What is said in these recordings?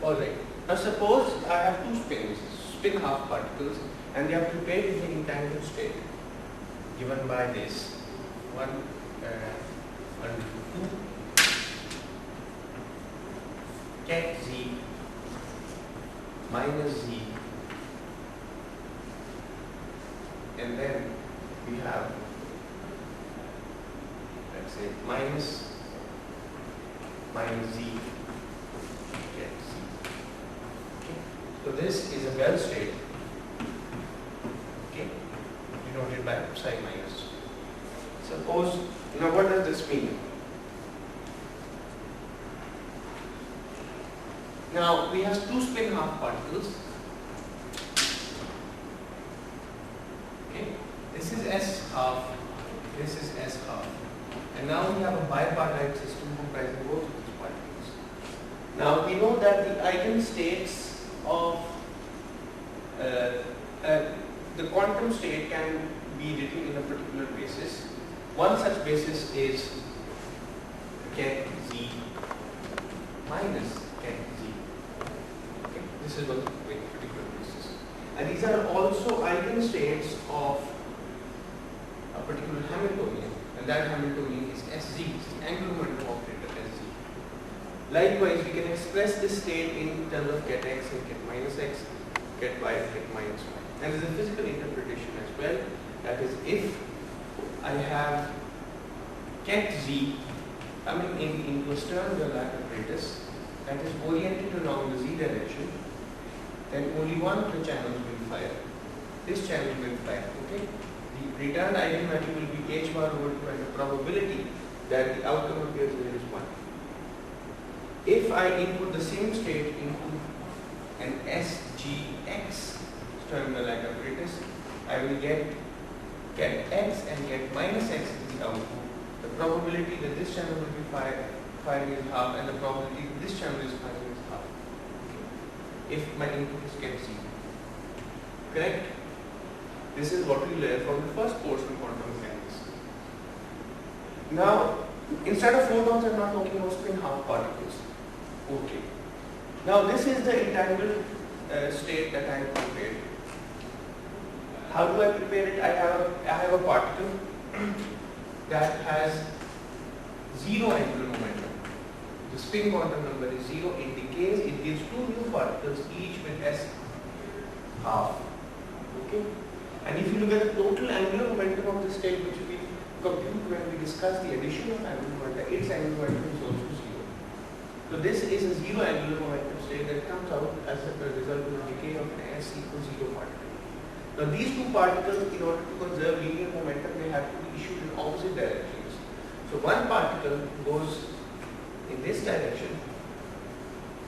Alright. Now suppose I have two spin half particles, and they are prepared in the entangled state given by this 1 and 2 ket z minus z, and then we have, let's say, minus z ket z. Okay. So this is a well state, okay, denoted by psi minus. Suppose, now what does this mean? Now we have two spin half particles. Okay, this is S half, this is S half, and now we have a bipartite system comprising both of these particles. Now we know that the eigenstates of the quantum state can be written in a particular basis. One such basis is ket z minus ket z. Okay, this is one particular basis, and these are also eigenstates of a particular Hamiltonian, and that Hamiltonian is Sz, the angular momentum operator Sz. Likewise, we can express this state in terms of ket x and ket minus x, ket y and ket minus y. And there is a physical interpretation as well. That is, if I have ket z coming into a Stern Gerlach apparatus that is oriented along the z direction, then only one of the channels will fire. This channel will fire. Okay. The returned eigenvalue will be h bar over 2, and the probability that the outcome appears there is 1. If I input the same state into an SGX Stern Gerlach apparatus, I will get x and get minus x is the output. The probability that this channel will be firing is half, and the probability that this channel is firing is half. Okay. If my input is ket z. Correct? This is what we learned from the first course in quantum mechanics. Now, instead of photons, I am not talking about spin half particles. Okay. Now, this is the entangled state that I have prepared. How do I prepare it? I have a particle that has zero angular momentum. The spin quantum number is 0. It decays. It gives two new particles, each with S half. Okay. And if you look at the total angular momentum of the state, which we compute when we discuss the addition of angular momentum, its angular momentum is also 0. So this is a zero angular momentum state that comes out as a result of the decay of an S equals 0 particle. Now these two particles, in order to conserve linear momentum, they have to be issued in opposite directions. So one particle goes in this direction,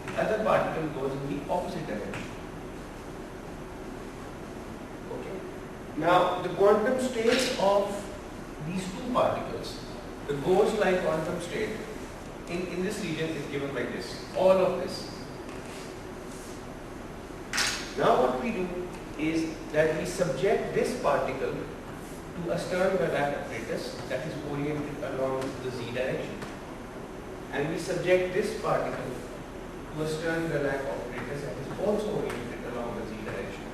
the other particle goes in the opposite direction. Okay. Now the quantum states of these two particles, the ghost-like quantum state in this region is given by this, all of this. Now what we do is that we subject this particle to a Stern Gerlach apparatus that is oriented along the z direction, and we subject this particle to a Stern Gerlach apparatus that is also oriented along the z direction.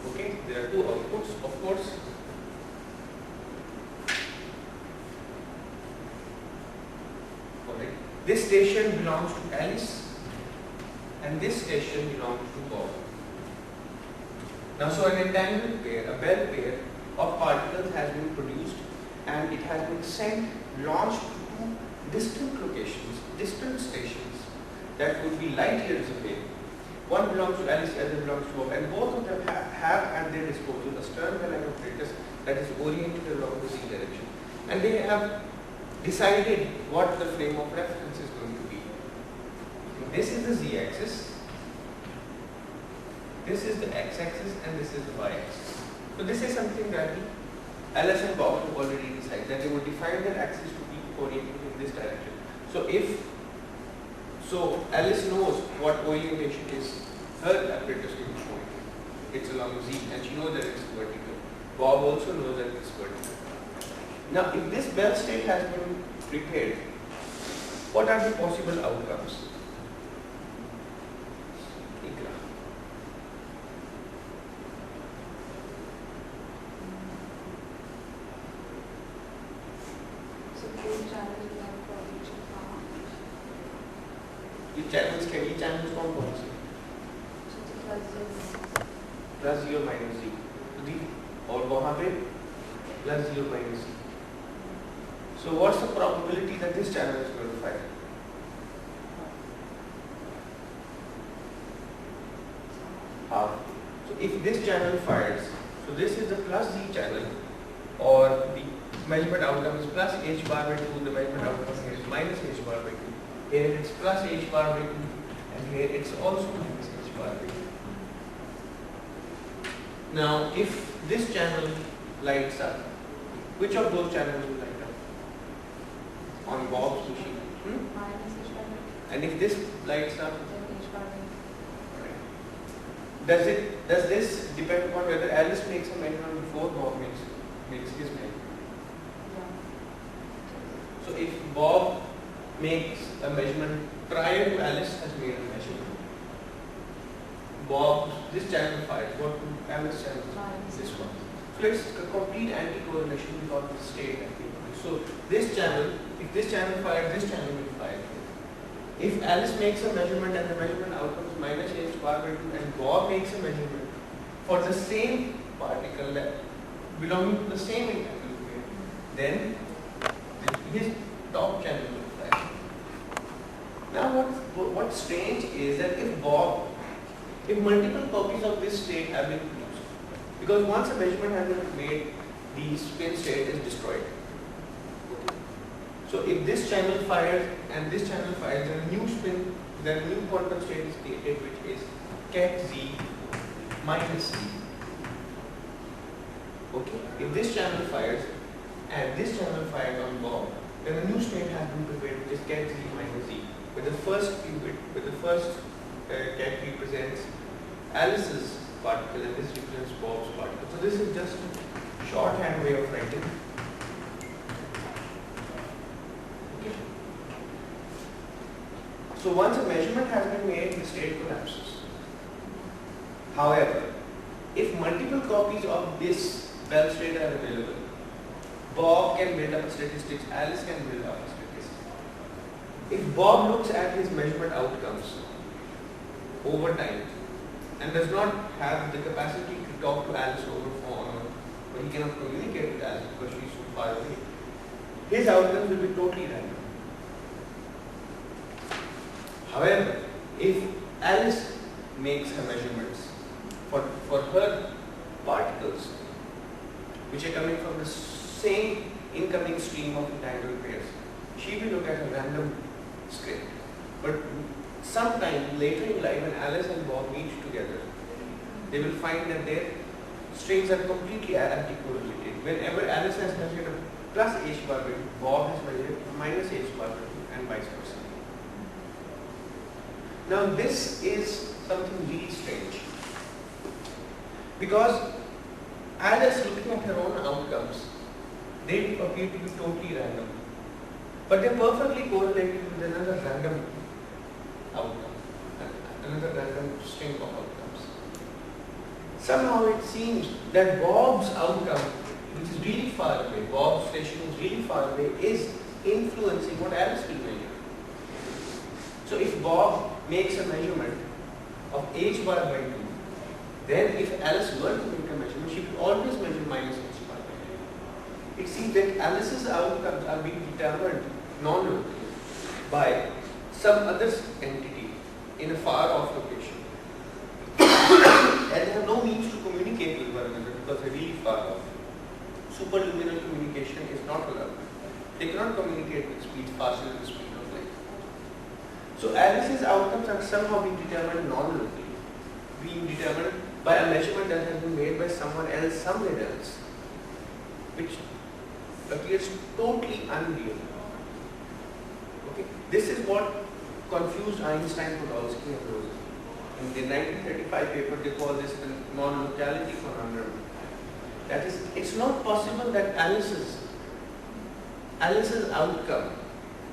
Okay, there are two outputs, of course. Alright, this station belongs to Alice, and this station belongs to Bob. Now, so an entangled pair, a Bell pair of particles has been produced, and it has been sent, launched to two distant locations, distant stations that would be light years away. One belongs to Alice, the other belongs to Bob, and both of them have at their disposal a Stern Gerlach apparatus that is oriented along the z direction, and they have decided what the frame of reference is going to be. This is the z-axis. This is the x-axis, and this is the y-axis. So this is something that Alice and Bob have already decided, that they would define their axis to be oriented in this direction. So Alice knows what orientation is her apparatus to be pointing. It's along z, and she knows that it's vertical. Bob also knows that it's vertical. Now, if this Bell state has been prepared, what are the possible outcomes? ये channels क्या ये channels कौन से plus G और minus जी दी और वहाँ पे plus G और minus G. So what's the probability that this channel is going to fire? Half. So if this channel fires, so this is the plus Z channel, or the measurement outcome is plus H bar by 2, the measurement outcome here is minus H bar by 2. Here it's plus H bar by 2, and here it's also minus H bar by 2. Now if this channel lights up, which of those channels will light up? On Bob's machine. And if this lights up, does this depend upon whether Alice makes a measurement before Bob makes his measurement? So if Bob makes a measurement prior to Alice has made a measurement, this channel fires. What would Alice channel? This one. So it's a complete anti-correlation with all the state activity. So this channel, if this channel fires, this channel will fire. If Alice makes a measurement and the measurement outcome is minus H bar by 2, and Bob makes a measurement for the same particle that belonging to the same entangled pair, then his top channel will fire. Now what's strange is that if multiple copies of this state have been produced, because once a measurement has been made, the spin state is destroyed. So if this channel fires and this channel fires, then a new quantum state is created, which is ket Z minus Z. Okay? If this channel fires and this channel fires on Bob, then a new state has been prepared, which is ket Z minus Z. With the first qubit, ket represents Alice's particle and this represents Bob's particle. So this is just a shorthand way of writing. Okay. So once a measurement has been made, the state collapses. However, if multiple copies of this Bell state are available, Bob can build up a statistics, Alice can build up a statistics. If Bob looks at his measurement outcomes over time and does not have the capacity to talk to Alice over phone, or he cannot communicate with Alice because she is so far away, his outcomes will be totally random. However, if Alice makes her measurements for her particles, which are coming from the same incoming stream of entangled pairs, she will look at a random script. But sometime later in life, when Alice and Bob meet together, they will find that their strings are completely anti-correlated. Whenever Alice has measured a plus H bar by 2, Bob has measured a minus H bar by 2, and vice versa. Now this is something really strange, because Alice, looking at her own outcomes, they appear to be totally random, but they are perfectly correlated with another random outcome, another random string of outcomes. Somehow it seems that Bob's outcome, which is really far away, Bob's station is really far away, is influencing what Alice will measure. So if Bob makes a measurement of H bar by 2, then if Alice were to make a measurement, she will always measure minus H bar by 2. It seems that Alice's outcomes are being determined non-locally by some other entity in a far-off location. And they have no means to communicate with one another because they are really far off. Superluminal communication is not allowed. They cannot communicate with speed faster than the speed of light. So Alice's outcomes are somehow being determined non-locally, being determined by a measurement that has been made by someone else, somewhere else, which appears totally unreal. Okay, this is what confused Einstein, Podolsky, and Rosen. In the 1935 paper, they call this the non-locality conundrum. That is, it's not possible that Alice's outcome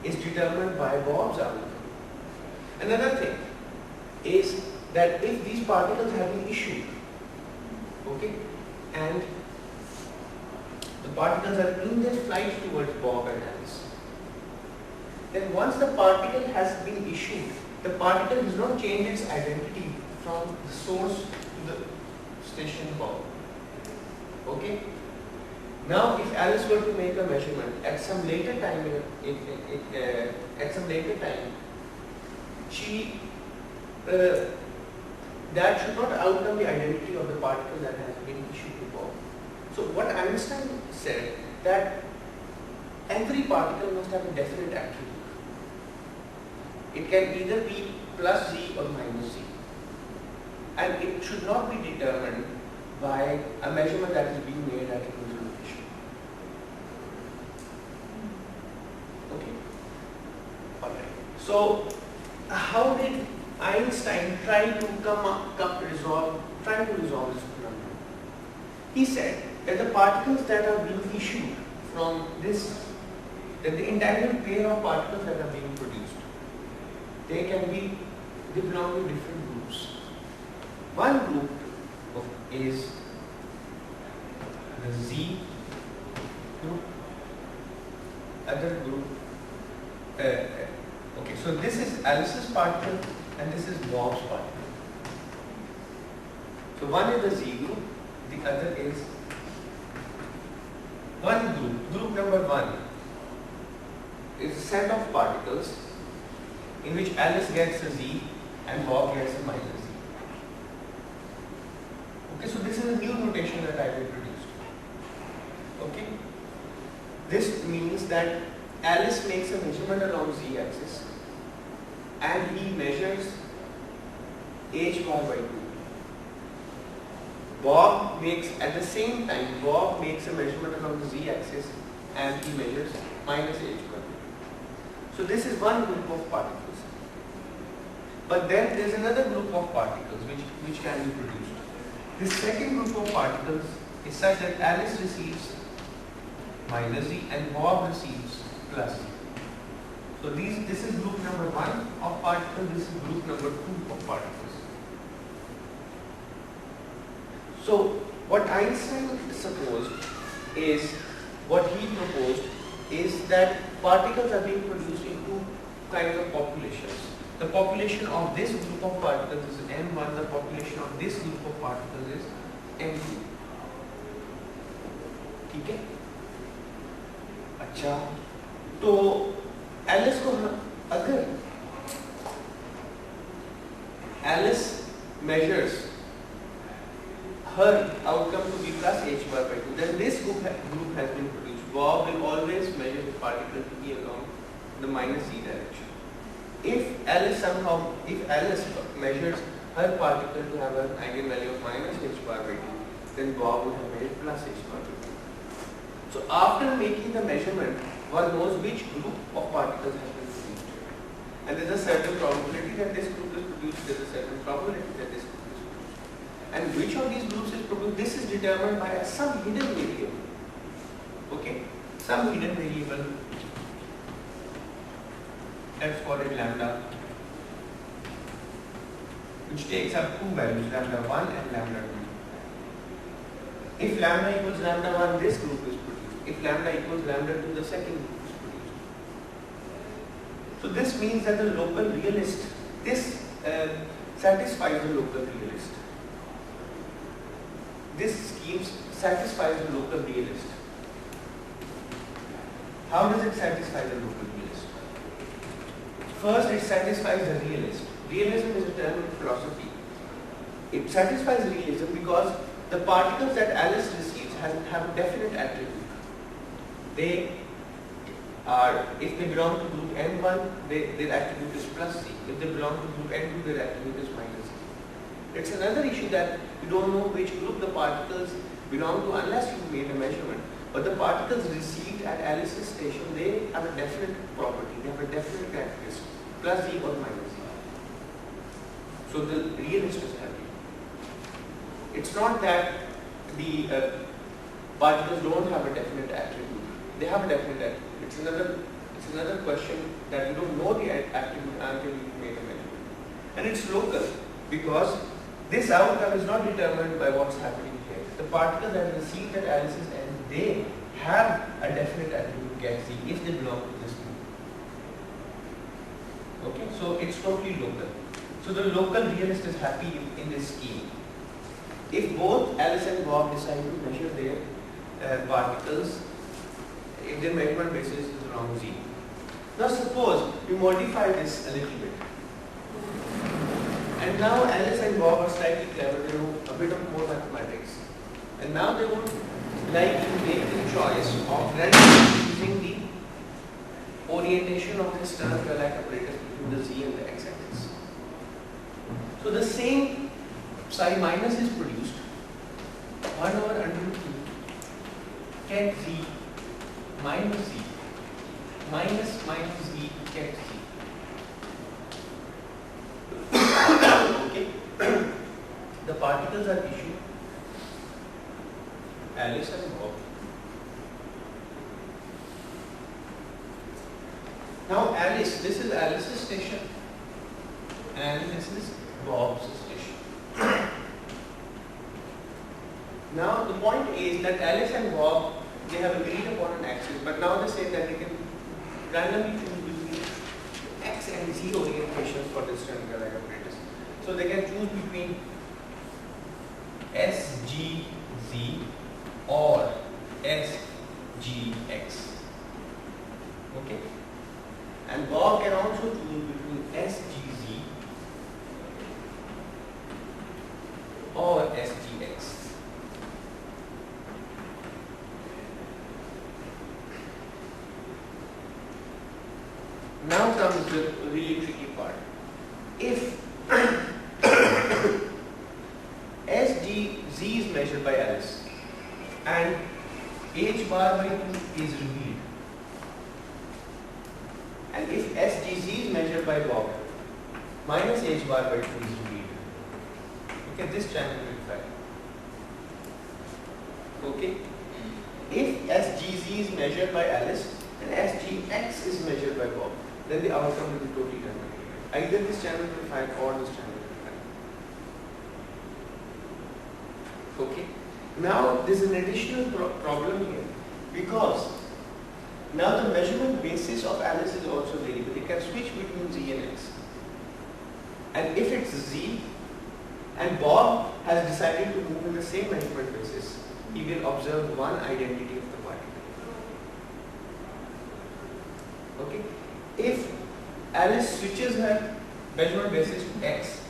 is determined by Bob's outcome. Another thing is that if these particles have been issued, okay, and the particles are in their flight towards Bob and Alice, then once the particle has been issued, the particle does not change its identity from the source to the station bomb. Okay? Now, if Alice were to make a measurement at some later time, she that should not outcome the identity of the particle that has been issued to bomb. So, what Einstein said that every particle must have a definite attribute. It can either be plus z or minus z, and it should not be determined by a measurement that is being made at a crucial location. Okay. Alright. So, how did Einstein try to resolve this conundrum? He said that the particles that are being issued from this, that the entangled pair of particles that are being produced, they belong to different groups. One group is the Z group, other group. Okay, so this is Alice's particle and this is Bob's particle. So one is the Z group, the other is one group. Group number 1 is a set of particles in which Alice gets a Z and Bob gets a minus Z. Okay, so this is a new notation that I have introduced. Okay, this means that Alice makes a measurement along Z axis and he measures h bar by 2. Bob makes at the same time a measurement along the Z axis and he measures minus h bar. So this is one group of particles. But then there is another group of particles which can be produced. This second group of particles is such that Alice receives minus Z and Bob receives plus Z. So this is group number 1 of particles, this is group number 2 of particles. So what Einstein proposed is that particles are being produced in two kinds of populations. The population of this group of particles is M1, the population of this group of particles is M2. ठीक है? अच्छा, तो Alice को अगर Alice measures her outcome to be plus h bar by 2, then this group has been produced. Bob will always measure the particle to be along the minus z direction. If Alice measures her particle to have an eigenvalue of minus h bar by 2, then Bob would have made plus h bar by 2. So after making the measurement, one knows which group of particles has been produced. And there is a certain probability that this group is produced, there is a certain probability that this group is produced. And which of these groups is produced, this is determined by some hidden variable. Okay, some hidden variable, let's call it lambda, which takes up two values, lambda 1 and lambda 2. If lambda equals lambda 1, this group is produced. If lambda equals lambda 2, the second group is produced. So this means that the local realist, this satisfies the local realist. This scheme satisfies the local realist. How does it satisfy the local realist? First, it satisfies the realist. Realism is a term in philosophy. It satisfies realism because the particles that Alice receives have a definite attribute. They are, if they belong to group N1, their attribute is plus C. If they belong to group N2, their attribute is minus C. It's another issue that you don't know which group the particles belong to unless you made a measurement. But the particles received at Alice's station, they have a definite property, they have a definite characteristic, plus Z or minus Z. So the realist is happy. It's not that the particles don't have a definite attribute. They have a definite attribute. It's another question that you don't know the attribute until you make a measurement. And it's local because this outcome is not determined by what's happening here. The particles that are received at Alice's end, they have a definite attribute get Z if they belong to this group. Okay, so it's totally local. So the local realist is happy in this scheme. If both Alice and Bob decide to measure their particles, if their measurement basis is around Z. Now suppose you modify this a little bit. And now Alice and Bob are slightly clever, they know a bit of more mathematics. And now they would like to make the choice of randomly choosing the orientation of this Stern-Gerlach apparatus between the Z and the X axis. So the same psi minus is produced 1 over under root 2 ket Z minus Z minus Z ket Z. Okay. The particles are issued Alice and Bob. Now Alice, this is Alice's station and this is Bob's station. Now the point is that Alice and Bob, they have agreed upon an axis, but now they say that they can randomly choose between X and Z orientations for this Stern-Gerlach apparatus. So they can choose between SGZ or SGX. Okay? And Bob can also choose between SGZ or SGX. Now comes the really tricky part. If SGZ is measured by Alice and H bar by 2 is revealed, and if SGZ is measured by Bob, minus H bar by 2 is revealed, okay, this channel will fail. Okay? If SGZ is measured by Alice and SGX is measured by Bob, then the outcome will be totally different. Either this channel will fail or this channel will fail. Okay? Now there is an additional problem here, because now the measurement basis of Alice is also variable. It can switch between Z and X. And if it's Z and Bob has decided to move in the same measurement basis, he will observe one identity of the particle. Okay? If Alice switches her measurement basis to X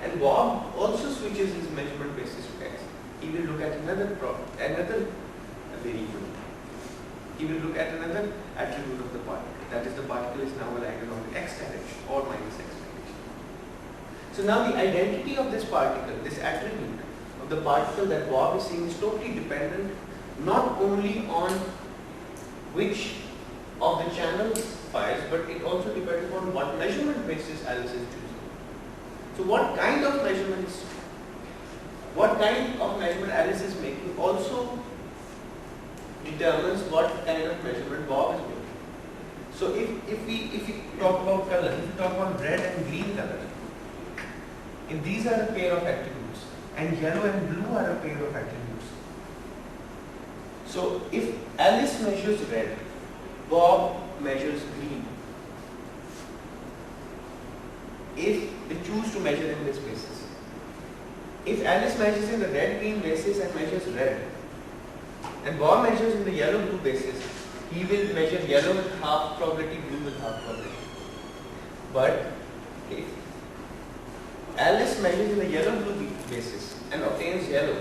and Bob also switches his measurement basis to X, he will look at another variable. He will look at another attribute of the particle. That is, the particle is now aligned along the X direction or minus X direction. So now the identity of this particle, this attribute of the particle that Bob is seeing, is totally dependent not only on which of the channels fires, but it also depends on what measurement basis Alice is choosing. So what kind of measurement Alice is making also determines what kind of measurement Bob is making. So if we talk about color, if we talk about red and green color, if these are a pair of attributes and yellow and blue are a pair of attributes. So if Alice measures red, Bob measures green. If they choose to measure in this basis. If Alice measures in the red-green basis and measures red, and Bob measures in the yellow-blue basis, he will measure yellow with half probability, blue with half probability. But if Alice measures in the yellow-blue basis and obtains yellow,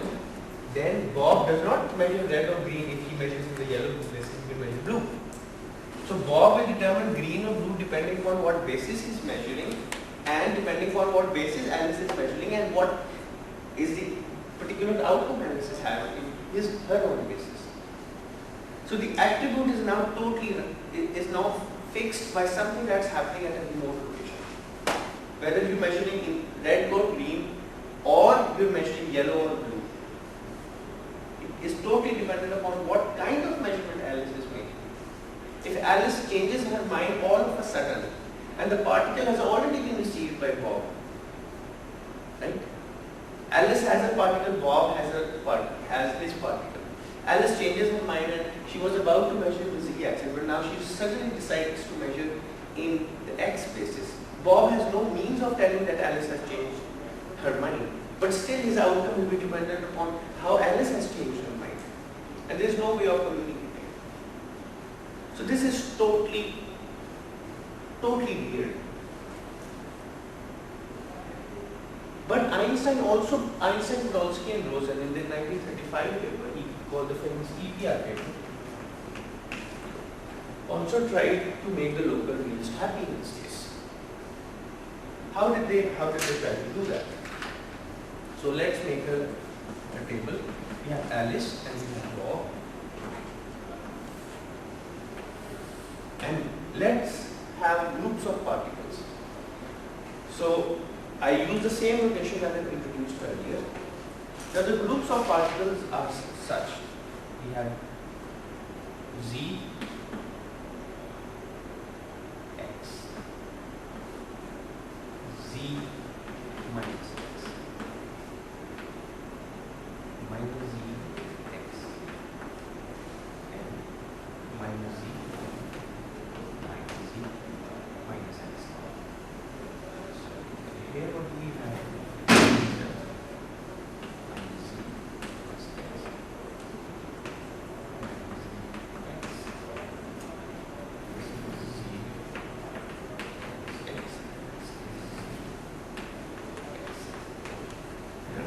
then Bob does not measure red or green. If he measures in the yellow-blue basis, he will measure blue. So Bob will determine green or blue depending upon what basis he is measuring and depending upon what basis Alice is measuring and what is the particular outcome Alice is having in her own basis. So the attribute is now fixed by something that's happening at a remote location. Whether you're measuring in red or green or you're measuring yellow or blue, it is totally dependent upon what kind of measurement Alice is making. If Alice changes her mind all of a sudden and the particle has already been received by Bob, right? Alice has a particle, Bob has his particle. Alice changes her mind and she was about to measure the Z-axis, but now she suddenly decides to measure in the X basis. Bob has no means of telling that Alice has changed her mind, but still his outcome will be dependent upon how Alice has changed her mind, and there is no way of communicating. So this is totally weird. But Einstein, Podolsky and Rosen in their 1935 paper, he called the famous EPR paper, also tried to make the local realist happy in this case. How did they try to do that? So let's make a table. We have Alice and we have Bob. And let's have groups of particles. So I use the same notation that I introduced earlier. Now the groups of particles are such. We have Z, X, Z minus X, minus Z, X, and minus Z, minus X. So here what do we have?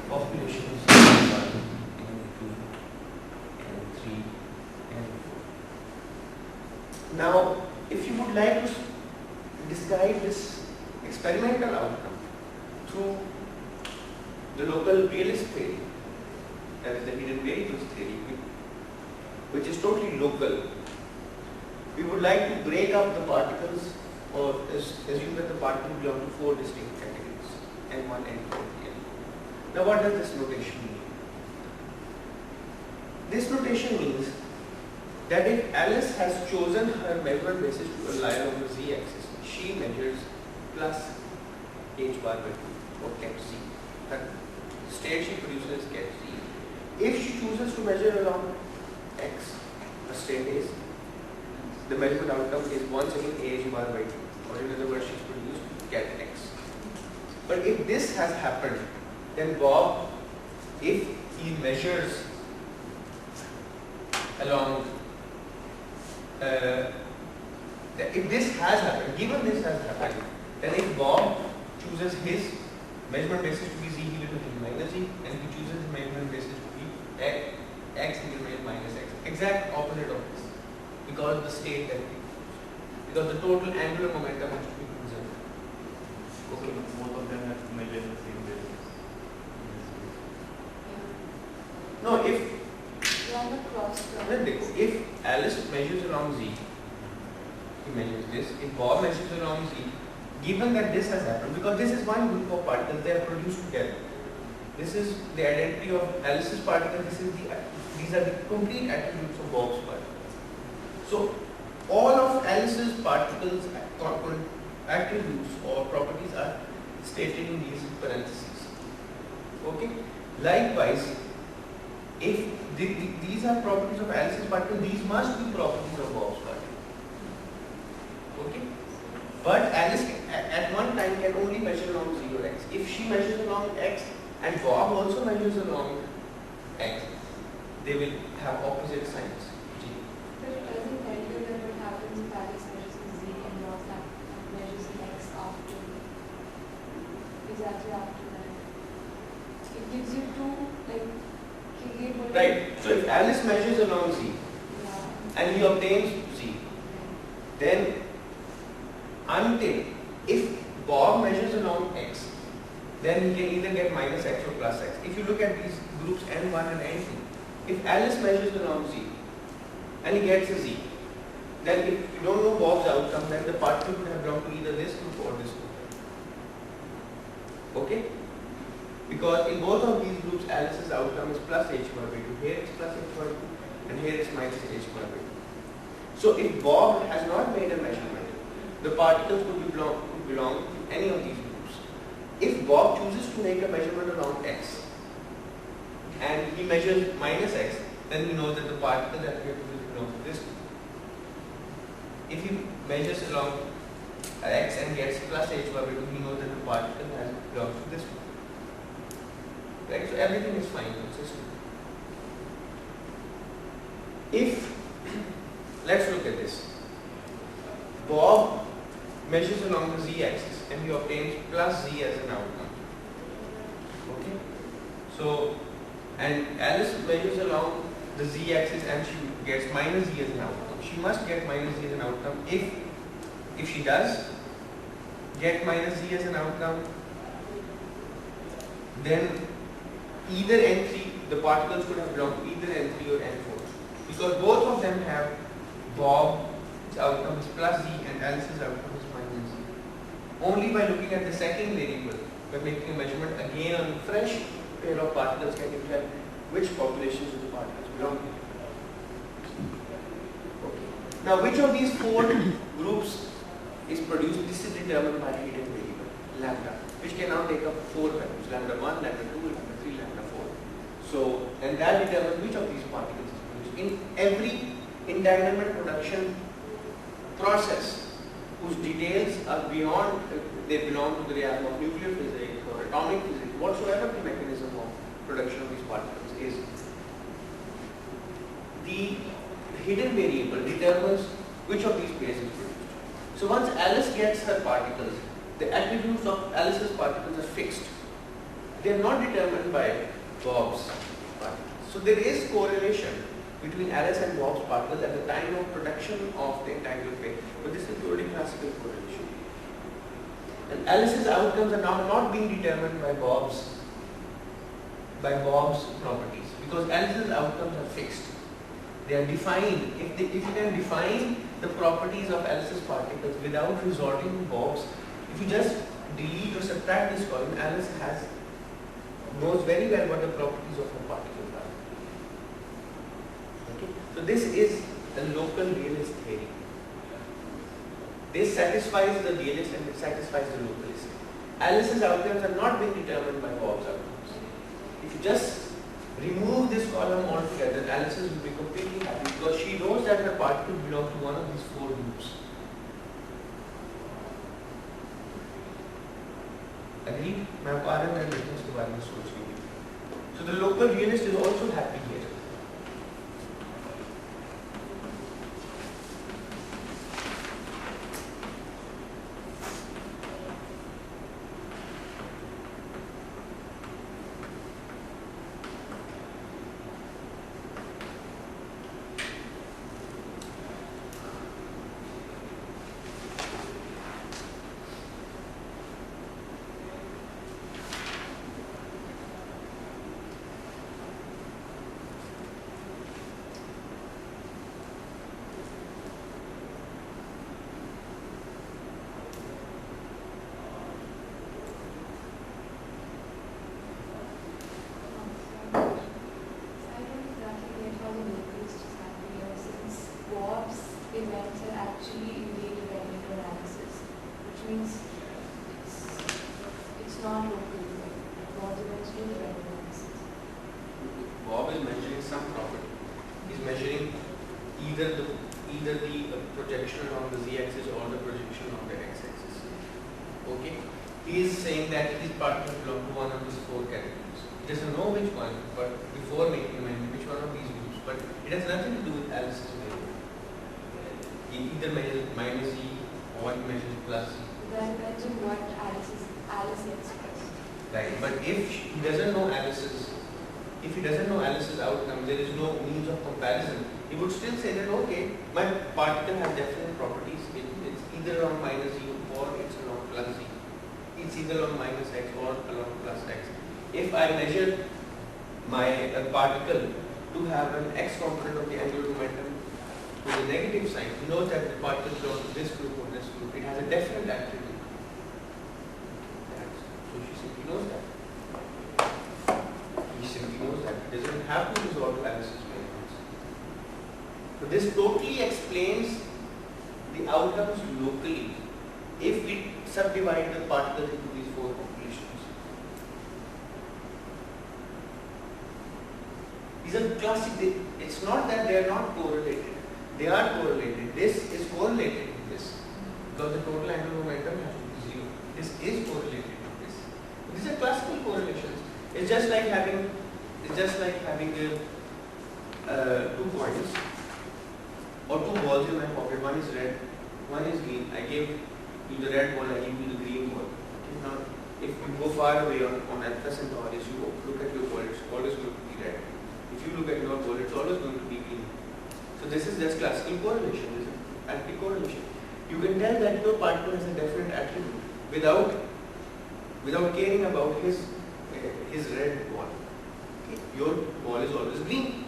Population is 1, N2, N3, N4. Now, if you would like to describe this experimental outcome through the local realist theory, that is the hidden variables theory, which is totally local, we would like to break up the particles or assume that the particles belong to 4 distinct categories, N1, N2, N4. Now what does this notation mean? This notation means that if Alice has chosen her measurement basis to lie along the z-axis, she measures plus h bar by 2 or ket z. Her state she produces is ket z. If she chooses to measure along x, the state is, the measurement outcome is once again ah bar by 2, or in other words she produced ket x. But if this has happened, then Bob, if he measures along, if this has happened, given this has happened, then if Bob chooses his measurement basis to be z, he will measure minus z, and if he chooses his measurement basis to be x, he will measure minus x. Exact opposite of this, because the state that because the total angular momentum has to be conserved. Okay, both of them have to measure the same basis. No, if Alice measures along z, he measures this. If Bob measures along z, given that this has happened, because this is one group of particles, they are produced together. This is the identity of Alice's particle. These are the complete attributes of Bob's particle. So all of Alice's particles attributes or properties are stated in these parentheses. Okay. Likewise, if these are properties of Alice's particle, these must be properties of Bob's particle. Okay. But Alice at one time can only measure along 0 x. If she measures along x and Bob also measures along x, they will have opposite signs. G. But it doesn't tell you that what happens if Alice measures in z and Bob measures in x after, exactly after that. It gives you two, like, right. So if Alice measures along z, yeah, and he obtains z, then until if Bob measures along x, then he can either get minus x or plus x. If you look at these groups n1 and n2, if Alice measures along z and he gets a z, then if you don't know Bob's outcome, then the particle would have belonged to either this group or this group. Okay? Because in both of these groups, Alice's outcome is plus h bar by 2. Here it's plus h bar by 2 and here it's minus h bar by 2. So if Bob has not made a measurement, the particles would belong to any of these groups. If Bob chooses to make a measurement along x and he measures minus x, then we know that the particle that we have to belong to this group. If he measures along x and gets plus h bar because he knows that the particle has belongs to this one. Right? So everything is fine, consistent. If, let's look at this. Bob measures along the z-axis and he obtains plus z as an outcome. Okay? So, and Alice measures along the z-axis and she gets minus z as an outcome. She must get minus z as an outcome. If she does get minus z as an outcome, then either n3, the particles could have belonged to either n3 or n4. Because both of them have Bob's outcome is plus z and Alice's outcome is minus z. Only by looking at the second variable, by making a measurement again on a fresh pair of particles, can you tell which populations of the particles belong to. Okay. Now, which of these four groups is produced? This is determined by a hidden variable, lambda, which can now take up four values, lambda 1, lambda 2, lambda 3, lambda 4. So, and that determines which of these particles is produced. In every entanglement production process, whose details are beyond, they belong to the realm of nuclear physics or atomic physics, whatsoever the mechanism of production of these particles is, the hidden variable determines which of these pairs is produced. So once Alice gets her particles, the attributes of Alice's particles are fixed. They are not determined by Bob's particles. So there is correlation between Alice and Bob's particles at the time of production of the entangled pair. But this is purely classical correlation. And Alice's outcomes are now not being determined by Bob's properties, because Alice's outcomes are fixed. They are defined. If you can define the properties of Alice's particles without resorting to Bob's, if you just delete or subtract this column, Alice knows very well what the properties of her particles are. Okay? So this is the local realist theory. This satisfies the realist and it satisfies the localist. Alice's outcomes are not being determined by Bob's outcomes. If you just remove this column altogether, Alice's will be completely happy because she knows that her particles belong to one of these four groups. Agreed? मैं आप आ रहे हैं business के बारे में सोच रही हूँ. So the local realist is also happy here. Events are actually indeed dependent on analysis, which means it's not local event. Bob's events do depend on analysis. Bob is measuring some property. He's measuring either the projection on the z-axis or the projection on the x-axis. Okay? He is saying that his particles belong to one of these four categories. He doesn't know which one, but before making which one of these groups, but it has nothing to do with Alice's measurement. He either measures minus z or he measures plus z. That depends on what Alice expressed. Right, but if he doesn't know Alice's outcome, there is no means of comparison. He would still say that okay, my particle has definite properties. It's either along minus z or it's along plus z. It's either along minus x or along plus x. If I measure my particle to have an x component of the angular momentum to the negative sign, he knows that the particle belongs to this group or this group. It has a definite attribute. So she simply knows that. He simply knows that. He doesn't have to resort to Alice's measurements. So this totally explains the outcomes locally if we subdivide the particles into these four populations. These are classic. It's not that they are not correlated. They are correlated. This is correlated with this. because the total angular momentum has to be 0. This is correlated to this. These are classical correlations. It's just like having two coins or two balls in my pocket. One is red, one is green. I gave you the red ball, I give you the green ball. Okay, now, if you go far away on alpha Centauri, you look at your ball, it's always going to be red. If you look at your ball, it's always going to be green. So this is just classical correlation, this is anti-correlation. You can tell that your particle has a definite attribute without caring about his red ball. Okay. Your ball is always green.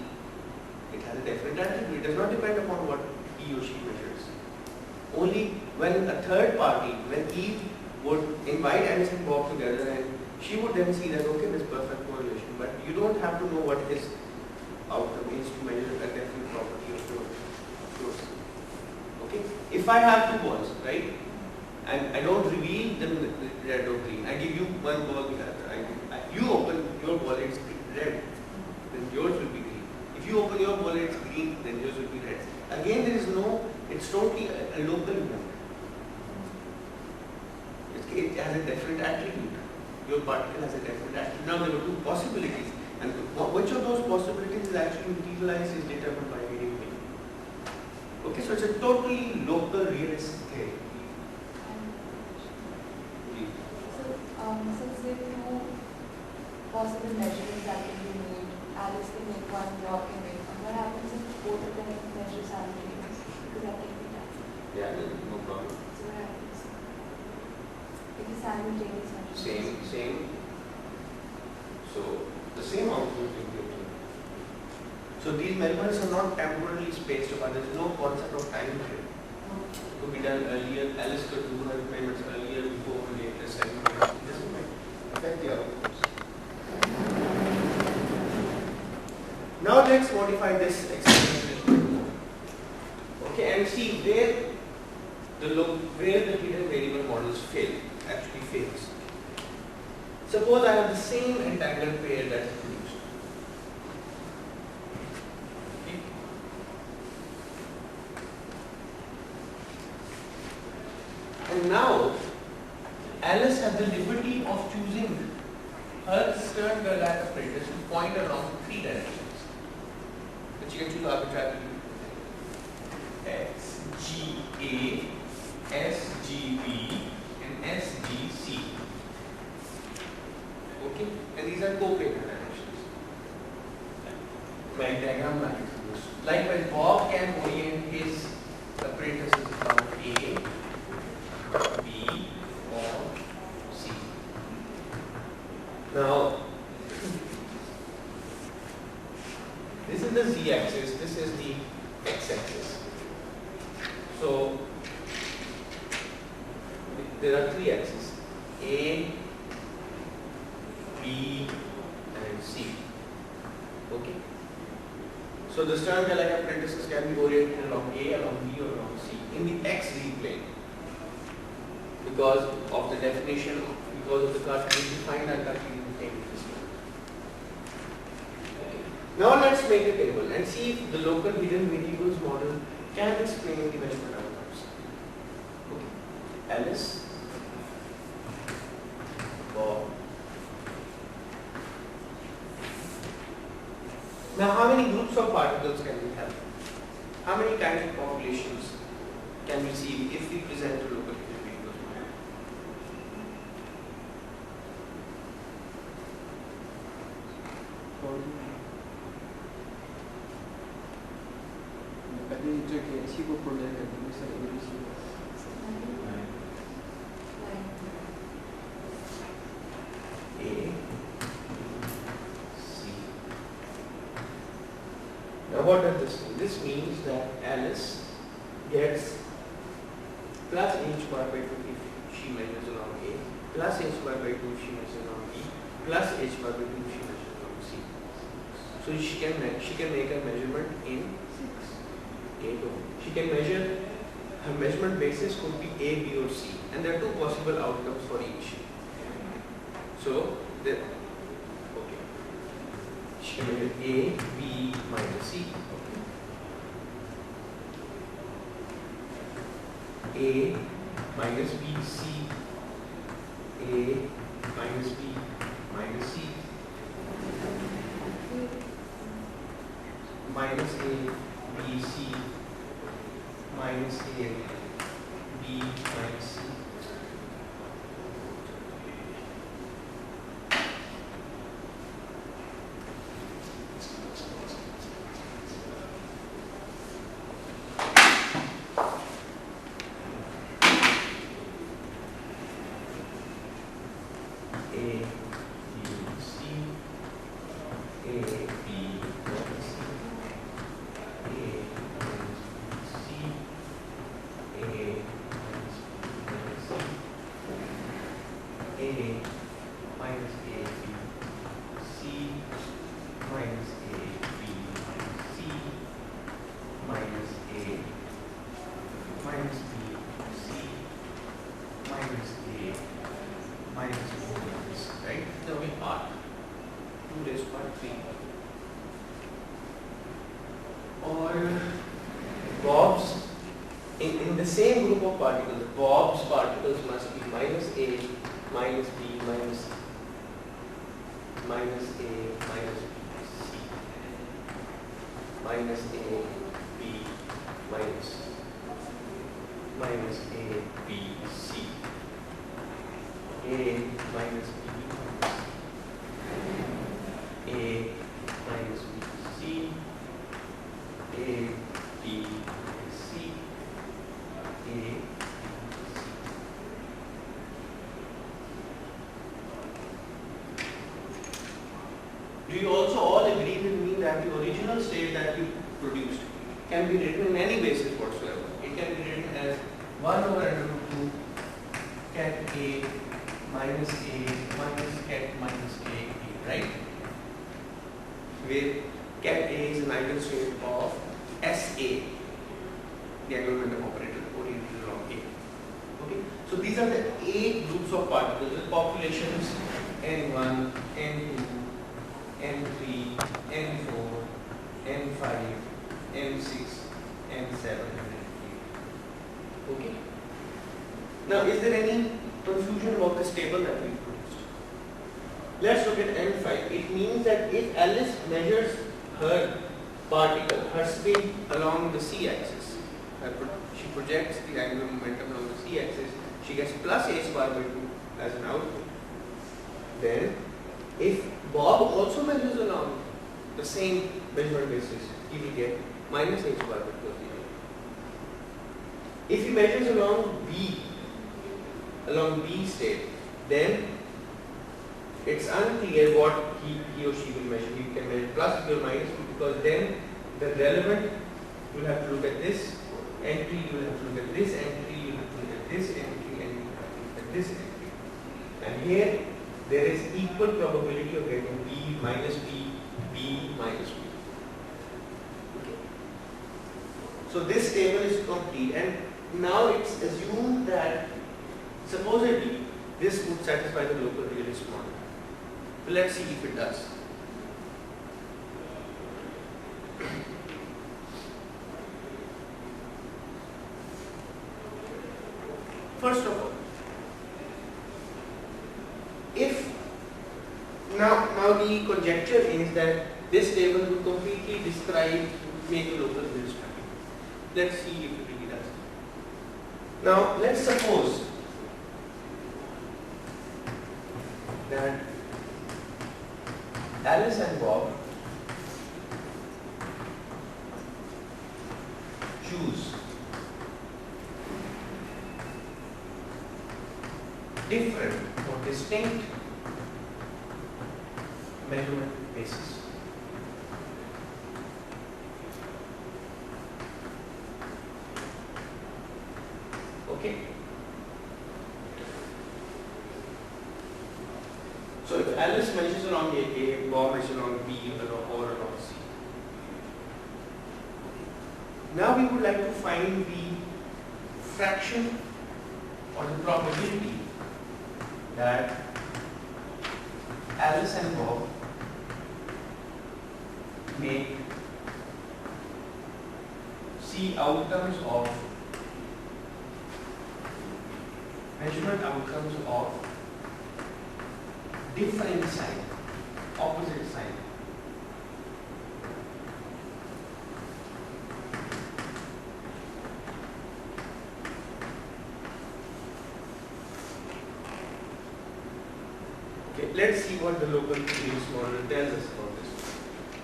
It has a definite attribute. It does not depend upon what he or she measures. Only when a third party, when Eve would invite Alice and Bob together, and she would then see that, okay, there's perfect correlation, but you don't have to know what his outcome is to measure a definite property of yours. Okay? If I have two balls, right, and I don't reveal them red or green, I give you one ball, you open your ball, it's red, then yours will be green. If you open your ball, it's green, then yours will be red. Again, there is no, it's totally a local event. It has a definite attribute. Your particle has a definite attribute. Now there are two possibilities, and which of those possibilities is actually materialized is determined by reading wave. Okay, so it's a totally local realistic theory. Since there are no possible measurements that can be made, Alice can make one, Rob can make one. What happens if both of them measure simultaneously? Because that can be done. Yeah, no problem. So what happens? It is simultaneous measurements. Same. So the same output will be obtained. So these measurements are not temporally spaced apart. There is no concept of time here. To be done earlier, Alice could do her measurements earlier, before, later, second. This will affect the outputs. Now let's modify this experiment. Okay, and see where the hidden variable models actually fails. Suppose I have the same entangled pair that is produced. Okay. And now Alice has the liberty of choosing her Stern-Gerlach apparatus to point along three directions. But you can choose arbitrarily X, G, A, S, G, B, and S, G, C. Okay? And these are co-planar directions. Like diagram like this. Likewise, Bob can orient his apparatuses along A, B, or C. Now, this is the z-axis, this is the x-axis. So, there are three axes, A, B, and C. Okay? So, the Stern-Gerlach apparatuses can be oriented along A, along B, or along C in the x-z plane because of the definition, because of the Cartesian defined and Cartesian plane. Now let's make a table and see if the local hidden variables model can explain the measurement outcomes. Okay. Alice, Bob. Now how many groups of particles can we have? How many kinds of populations can we see if we present a local hidden variables model? A, C. Now what does this mean? This means that Alice gets plus h bar by 2 if she measures along A, plus h bar by 2 if she measures along B, plus h bar by 2 if she measures along C. So she can make a measurement in 8 ohm. She can measure, her measurement basis could be A, B or C, and there are two possible outcomes for each. So, okay, she can measure A, B minus C. Okay. A, minus B, C, A minus B minus C, minus A, B, C, minus A, B minus C. In the same group of particles, Bob's particles must be minus A, minus B, minus C, minus A, minus B, C, minus A, B, minus, minus A, B, C, A, minus B, minus, A, minus B, C, A, B, C, A. Do you also all agree with me that the original state that we produced can be written in any basis whatsoever? It can be written as 1 over under root 2 cat A minus cat minus A, right? Where cat A is an eigenstate of SA, the angular momentum operator oriented along A. Okay, so these are the 8 groups of particles with populations N1, N2, N3, N4, N5, N6, N7, and N8. Okay. Now, is there any confusion about this table that we produced? Let's look at N5. It means that if Alice measures her particle, her spin along the c-axis, she projects the angular momentum along the c-axis, she gets plus a square by 2 as an output. Then, if Bob also measures along the same measurement basis, he will get minus a square by 2. If he measures along B state, then it's unclear what he or she will measure. He can measure plus or minus, because then the relevant, you will have to look at this entry, you will have to look at this entry, you will have to look at this entry, and you will have to look at this entry. And here there is equal probability of getting B minus B, B minus B. Okay. So this table is complete, and now it's assumed that supposedly this would satisfy the local realist model. So let's see if it does. First of all, if now the conjecture is that this table will completely describe, make a local realist model. Let's see if it really does. Now let's suppose that Alice and Bob choose different or distinct measurement basis. Okay. So if Alice measures along A, Bob measures along B or along C. Now we would like to find the fraction or the probability that Alice and Bob make C outcomes of measurement outcomes of different sign, opposite sign. Okay, let's see what the local use model tells us about this.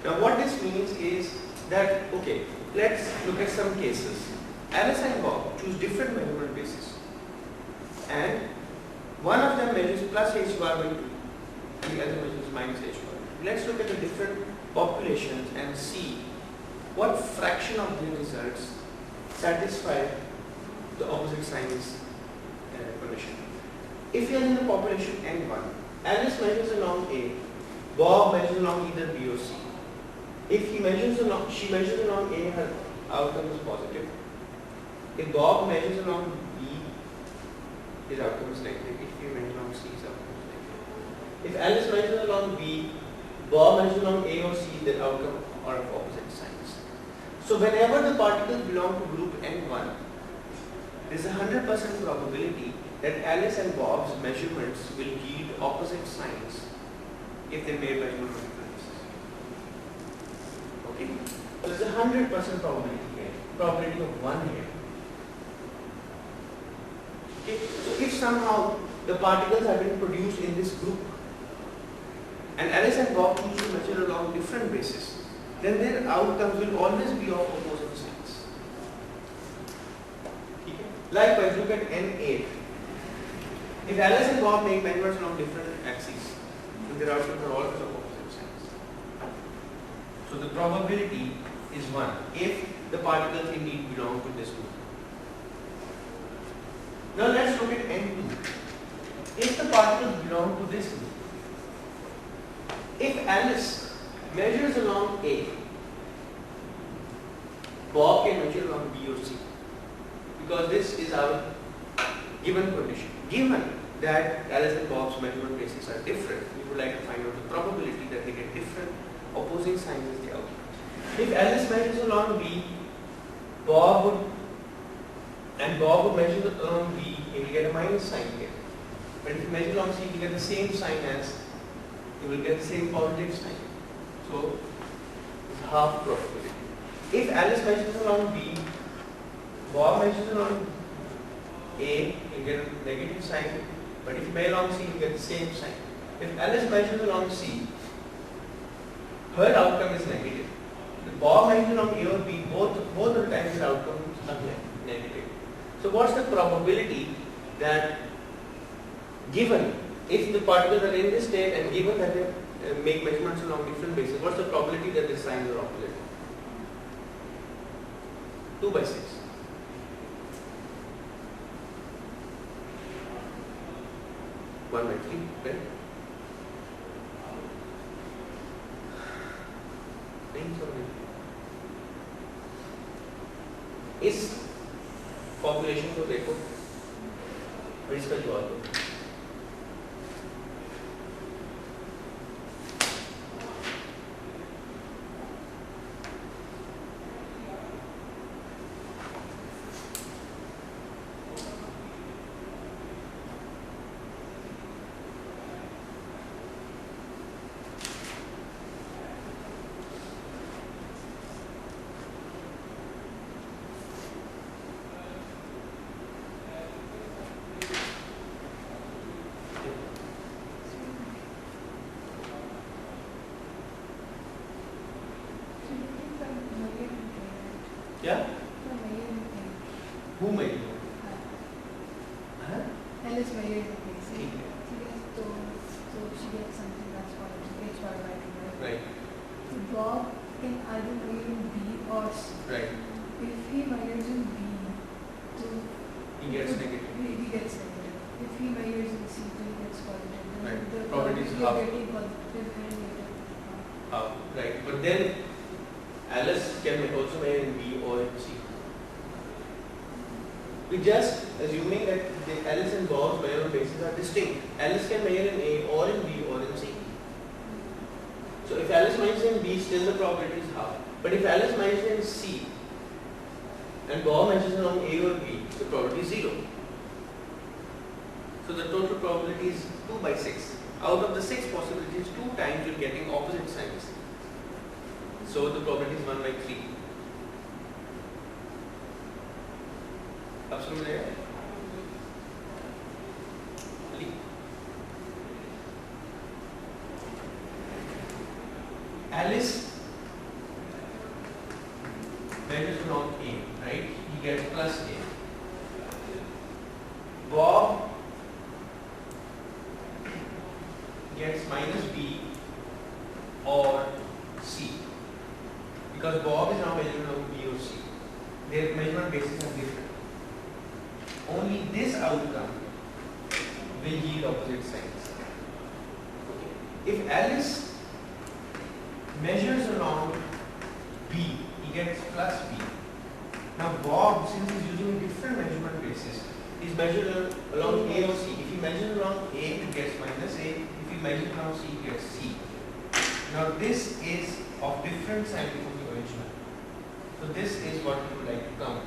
Now what this means is that, okay, let's look at some cases. Alice and Bob choose different measurement bases, and one of them measures plus h bar by 2 and the other measures minus h bar. Let's look at the different populations and see what fraction of the results satisfy the opposite signs condition. If you are in the population N1, Alice measures along A, Bob measures along either B or C. If she measures along A, her outcome is positive. If Bob measures along B, his outcome is negative. If he measures along C, his outcome is negative. If Alice measures along B, Bob measures along A or C, their outcome are of opposite signs. So whenever the particles belong to group N1, there is a 100% probability that Alice and Bob's measurements will yield opposite signs if they made measurement of differences. Okay? So there is a 100% probability here, probability of 1 here. Okay? So if somehow the particles have been produced in this group and Alice and Bob choose to measure along different bases, then their outcomes will always be of opposite signs. Okay? Likewise, look at N8. If Alice and Bob make measurements along different axes, then their outcomes are always of opposite signs. So the probability is 1 if the particles indeed belong to this group. Now let's look at N2. If the particles belong to this group, if Alice measures along A, Bob can measure along B or C, because this is our given condition. Given that Alice and Bob's measurement bases are different, we would like to find out the probability that they get different opposing signs as the outcome. If Alice measures along B, Bob would measure along B, he will get a minus sign here. But if you measure along C, you get the same sign as, you will get the same positive sign. So it's half probability. If Alice measures along B, Bob measures along A, you get a negative sign, but if you measure along C, you get the same sign. If Alice measures along C, her outcome is negative. If Bob measures along A or B, both of the times his outcomes are negative. So what's the probability that, given, if the particles are in this state and given that they make measurements along different bases, what's the probability that the signs are opposite? 2 by 6. One by 3, right? इस population को देखो और इसका जवाब दो. Yeah? Who made it? Huh? Alice measured the place. Okay. So she gets something that's called H bar by 2, Right. So Bob can either measure in B or C. Right. If he measures in B, so He gets negative. He gets negative. If he measures in C, then he gets positive. Then Right. the Probability is of half. getting positive and negative. Right. But then Alice can also measure in B or in C. We just assuming that the Alice and Bob's measurement bases are distinct. Alice can measure in A or in B or in C. So if Alice measures in B, still the probability is half. But if Alice measures in C and Bob measures along A or B, the probability is 0. So the total probability is 2 by 6. Out of the 6 possibilities, 2 times you're getting opposite signs. So the probability is 1 by 3. अब समझ रहे हैं? Alice measures along A, right? He gets plus A. Bob gets minus B or C. Because Bob is now measuring along B or C. Their measurement bases are different. Only this outcome will yield opposite signs. Okay. If Alice measures along B, he gets plus B. Now Bob, since he's using a different measurement basis, he's measured along A or C. If he measures along A, he gets minus A. If he measures along C, he gets C. Now this is of different sign from the original. So this is what we would like to count.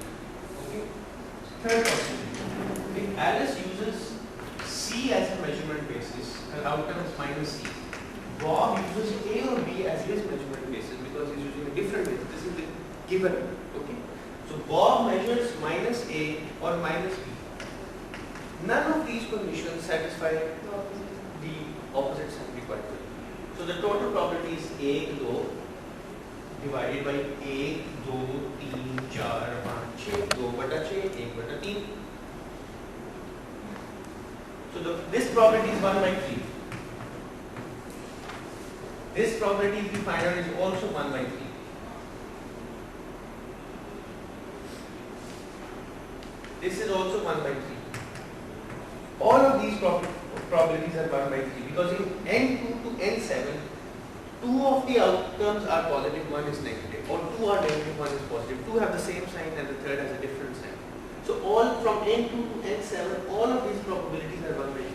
Okay. Third possibility. If Alice uses C as a measurement basis, her outcome is minus C. Bob uses A or B as his measurement basis because he's using a different basis. This is the given. Okay. So Bob measures minus A or minus B. None of these conditions satisfy the opposite sign required. So the total probability is 1 divided by 1 2 3 4 5 6 2 बटा 6 1 बटा 3. So this probability is 1 by 3. This probability if you find out is also 1 by 3. This is also 1 by 3. All of these probabilities are 1 by 3 because in N2 to N7, 2 of the outcomes are positive, 1 is negative, or 2 are negative, 1 is positive. 2 have the same sign and the third has a different sign. So all from N2 to N7, all of these probabilities are 1 by 3.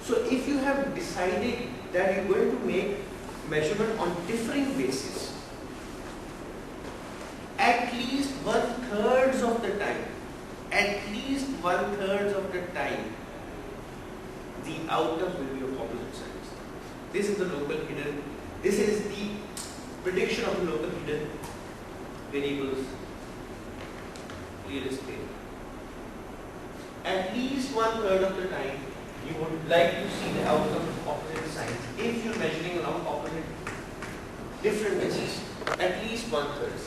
So if you have decided that you're going to make measurement on differing bases, at least 1/3 of the time, the outcomes will be of opposite signs. This is the local hidden, this is the prediction of the local hidden variables real estate. At least 1/3 of the time, you would like to see the outcome of opposite signs if you're measuring along opposite different bases. At least 1/3.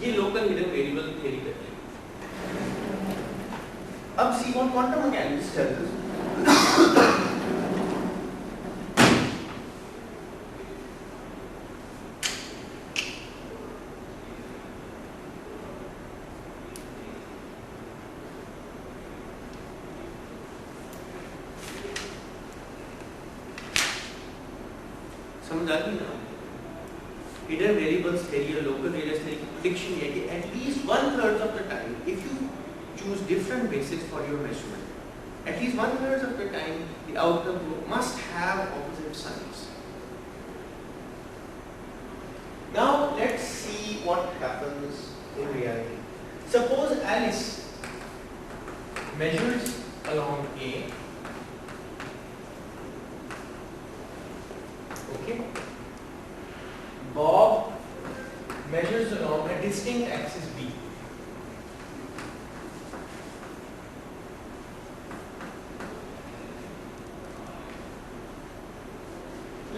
ये local hidden variable theory करते हैं. अब see what quantum mechanics tells us. समझ आ गई ना? Hidden variables theory or local variables theory की prediction है कि at least 1/3 of the time, if you choose different bases for your measurement, at least 1/3 of the time the outcome must have opposite signs. Now let's see what happens in reality. Suppose Alice measures along A. Okay. Bob measures along a distinct axis B.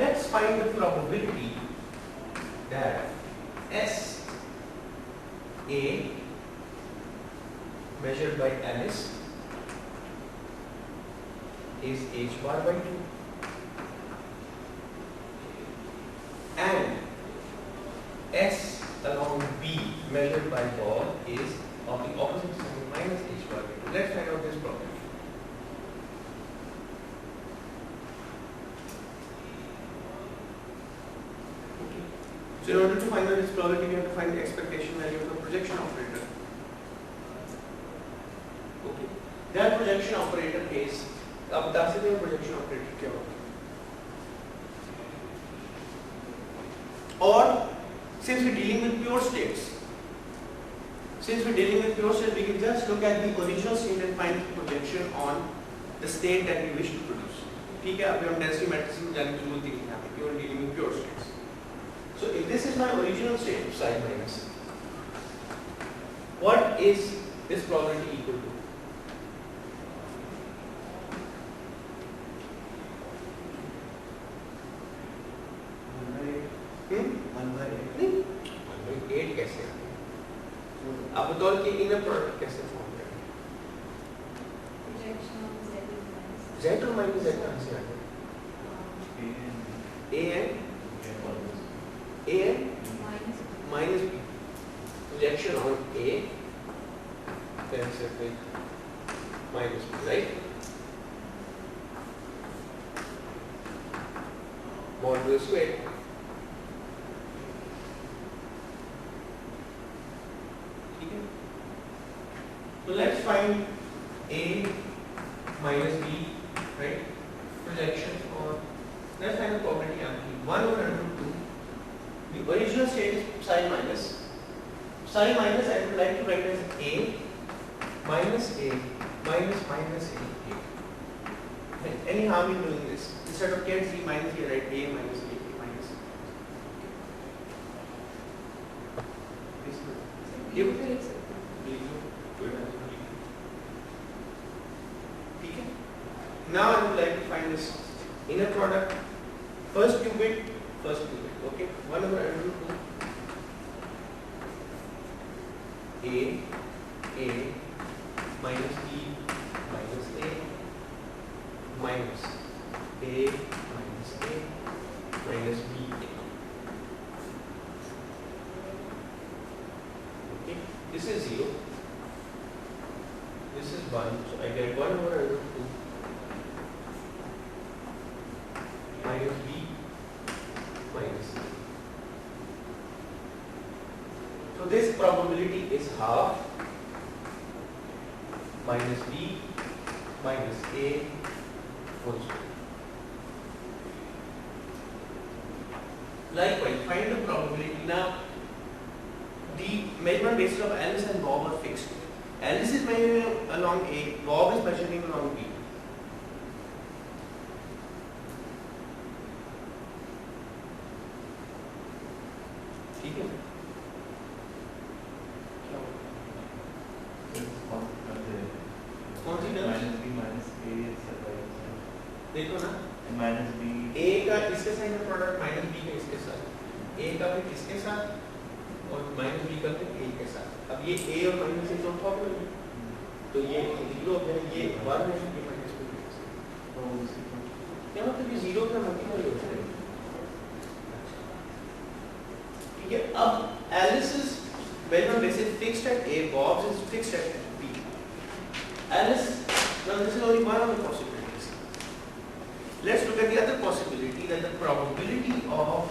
Let's find the probability that S A measured by Alice is h bar by 2 and S along B measured by Bob is of the opposite sign minus h bar by 2. Let's find out this problem. Okay. So in order to find out this probability, we have to find the expectation value of the projection operator. Okay. That projection आप बता सकते हैं projection operator क्या होता है? और since we're dealing with pure states, we can just look at the original state and find the projection on the state that we wish to produce. ठीक है, अभी हम density matrices में जाने की जरूरत नहीं है, यहाँ पे pure dealing with pure states. So if this is my original state, psi minus, what is this probability equal to? नहीं, 1/8 कैसे? आप बताओ कि इनर प्रोडक्ट कैसे फॉर्म करें? Z और माइनस Z कहाँ से आ गया? A n minus B. Projection on A, then say minus B, right? Modular square. So let's find A minus B, right? Projection on, let's find the probability on 1 over under 2. The original state is psi minus. Psi minus I would like to write as A minus A minus minus A. Any harm in doing this? Instead of get C minus here, write A minus A minus A. Now I would like to find this inner product. First qubit, okay? 1 over under 2. A minus B minus A minus A minus A minus B. Okay, this is 0. This is 1. So I get 1 over under 2 minus B minus C. So this probability is half minus B minus A whole square. Likewise, find the probability. Now, the measurement basis of Alice and Bob are fixed. Alice is measuring along A, Bob is measuring along B. ठीक है? कौन सी minus B minus ए देखो ना, minus B A का इसके साथ में product minus B का इसके साथ, A का फिर इसके साथ और माइनस B का फिर A के साथ. अब ये A और माइनस A दोनों टॉप में, तो ये 0 है, ये 1 है, ये माइनस B है. क्या मतलब ये 0 का मल्टीपल हो जाएगा? ठीक है. अब Alice's measurement basis fixed at A, Bob's is fixed at B. Alice, now this is only one of the possibilities. Let's look at the other possibility, that the probability of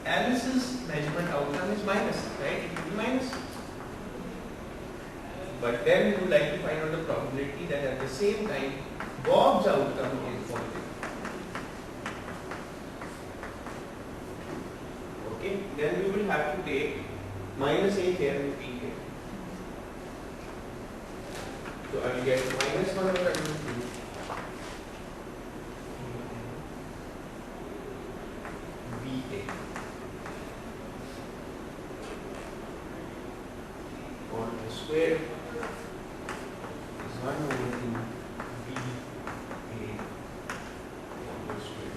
Alice's measurement outcome is minus, right? It will be minus. But then we would like to find out the probability that at the same time Bob's outcome is positive. Okay, then we will have to take minus A here and B here. So I will get minus 1 over under 2 BA on the square is 1 over 2 BA on the square.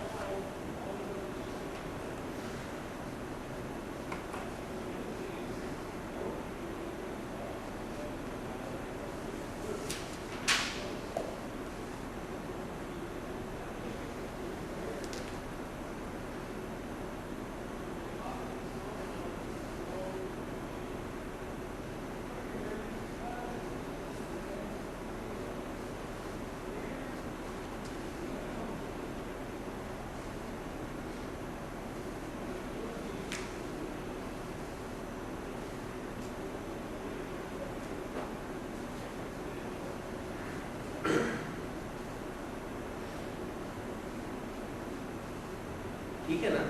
ठीक है ना?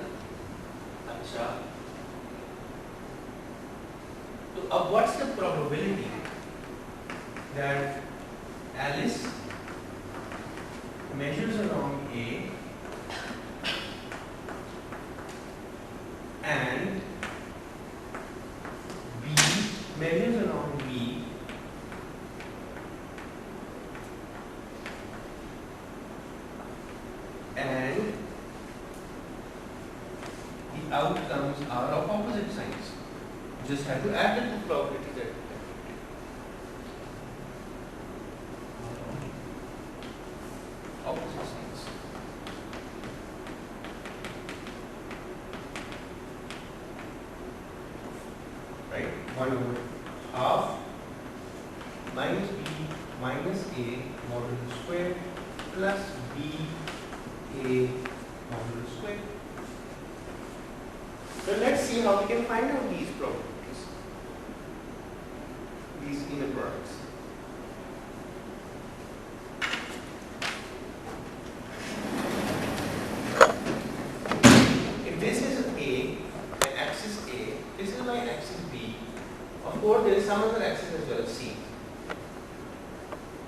अच्छा, तो अब what's the probability that Alice measures along A and B measures along B and the outcomes are of opposite signs. You just have to add the two probabilities that you have. Opposite signs. Right? 1 over half minus B minus A modulo square plus B A modulo square. So let's see how we can find out these probabilities, these inner products. If this is A, my axis A, this is my axis B, of course there is some other axis as well, C.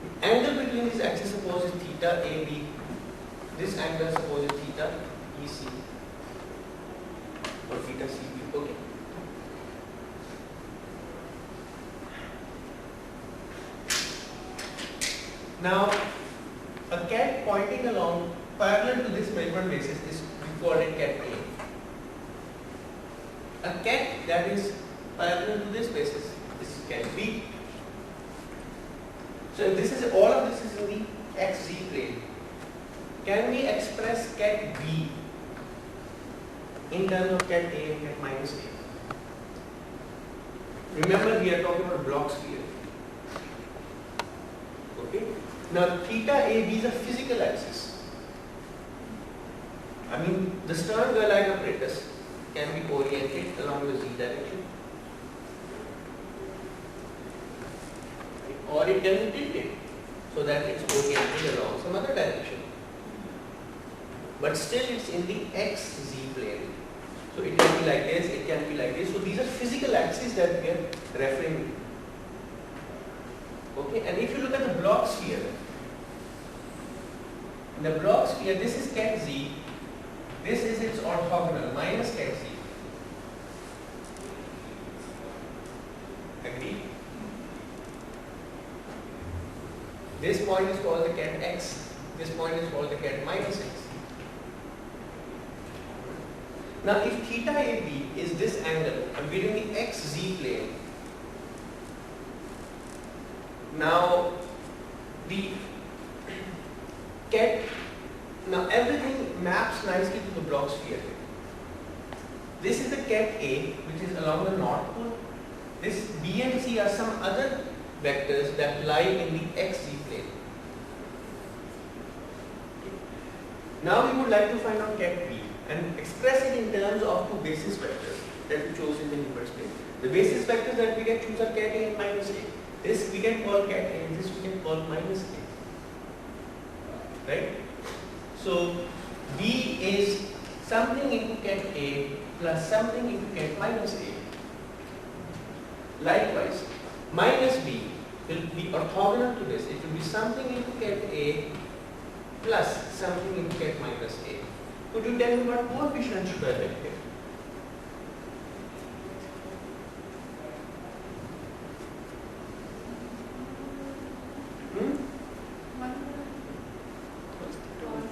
The angle between these axes, suppose is theta AB, this angle suppose is theta EC. Or theta CB, okay. Now, a cat pointing along parallel to this measurement basis is we call it cat A. A cat that is parallel to this basis is cat B. So this is all of this is in the XZ plane. Can we express cat B in terms of cat A and cat minus A? Remember, we are talking about block sphere. Okay. Now theta AB is a physical axis. I mean, the Stern-Gerlach apparatus can be oriented along the Z direction, or it can be tilted so that it's oriented along some other direction. But still, it's in the XZ plane. So it can be like this, it can be like this. So these are physical axes that we are referring to. Okay, and if you look at the block sphere, in the block sphere, this is cat Z, this is its orthogonal minus cat Z. Agree? This point is called the cat X, this point is called the cat minus X. Now, if theta AB is this angle, I'm getting the XZ plane. Now, the cat, now everything maps nicely to the block sphere. This is the cat A, which is along the north pole. This B and C are some other vectors that lie in the XZ plane. Okay. Now we would like to find out cat B and express it in terms of two basis vectors that we chose in the inverse plane. The basis vectors that we can choose are cat A and minus A. This we can call cat A and this we can call minus A. Right? So B is something into cat A plus something into cat minus A. Likewise, minus B will be orthogonal to this. It will be something into cat A plus something into cat minus A. Could you tell me what coefficient should I write here?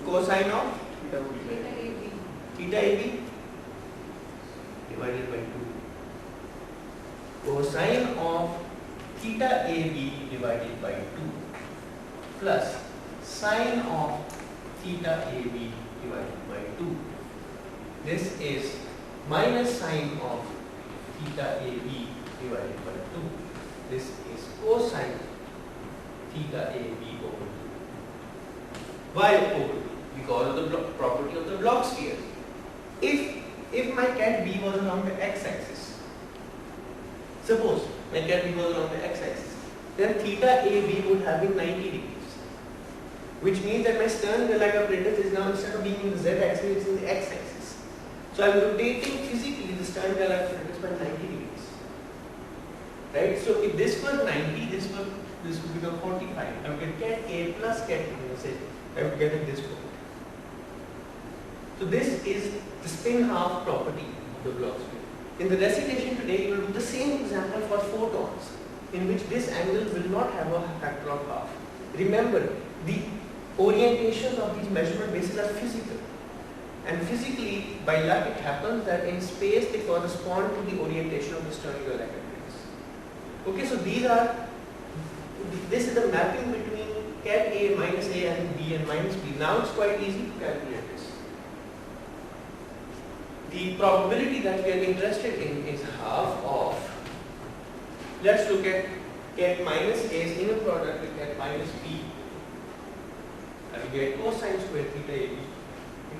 Cosine of theta AB divided by 2. Cosine of theta AB divided by 2 plus sine of theta AB divided by 2. This is minus sine of theta AB divided by 2. This is cosine theta AB over 2. Why over 2? Because of the property of the block sphere. If my cat B was along the x-axis, suppose my cat B was along the x-axis, then theta AB would have been 90 degrees, which means that my Stern-Gerlach apparatus is now, instead of being in the z-axis, it's in the x-axis. So I'm rotating physically the Stern Gerlach apparatus by 90 degrees. Right? So if this were 90, this would become 45. I would get cat A plus cat B. Say I would get at this point. So this is the spin half property of the block spin. In the recitation today, you will do the same example for photons, in which this angle will not have a factor of half. Remember, the orientations of these measurement bases are physical. And physically, by luck, it happens that in space they correspond to the orientation of the Stern Gerlach apparatus. Okay, so this is the mapping between cat A minus A and B and minus B. Now it's quite easy to calculate this. The probability that we are interested in is half of, let's look at cat minus A's inner product with cat minus B. I will get cosine square theta AB.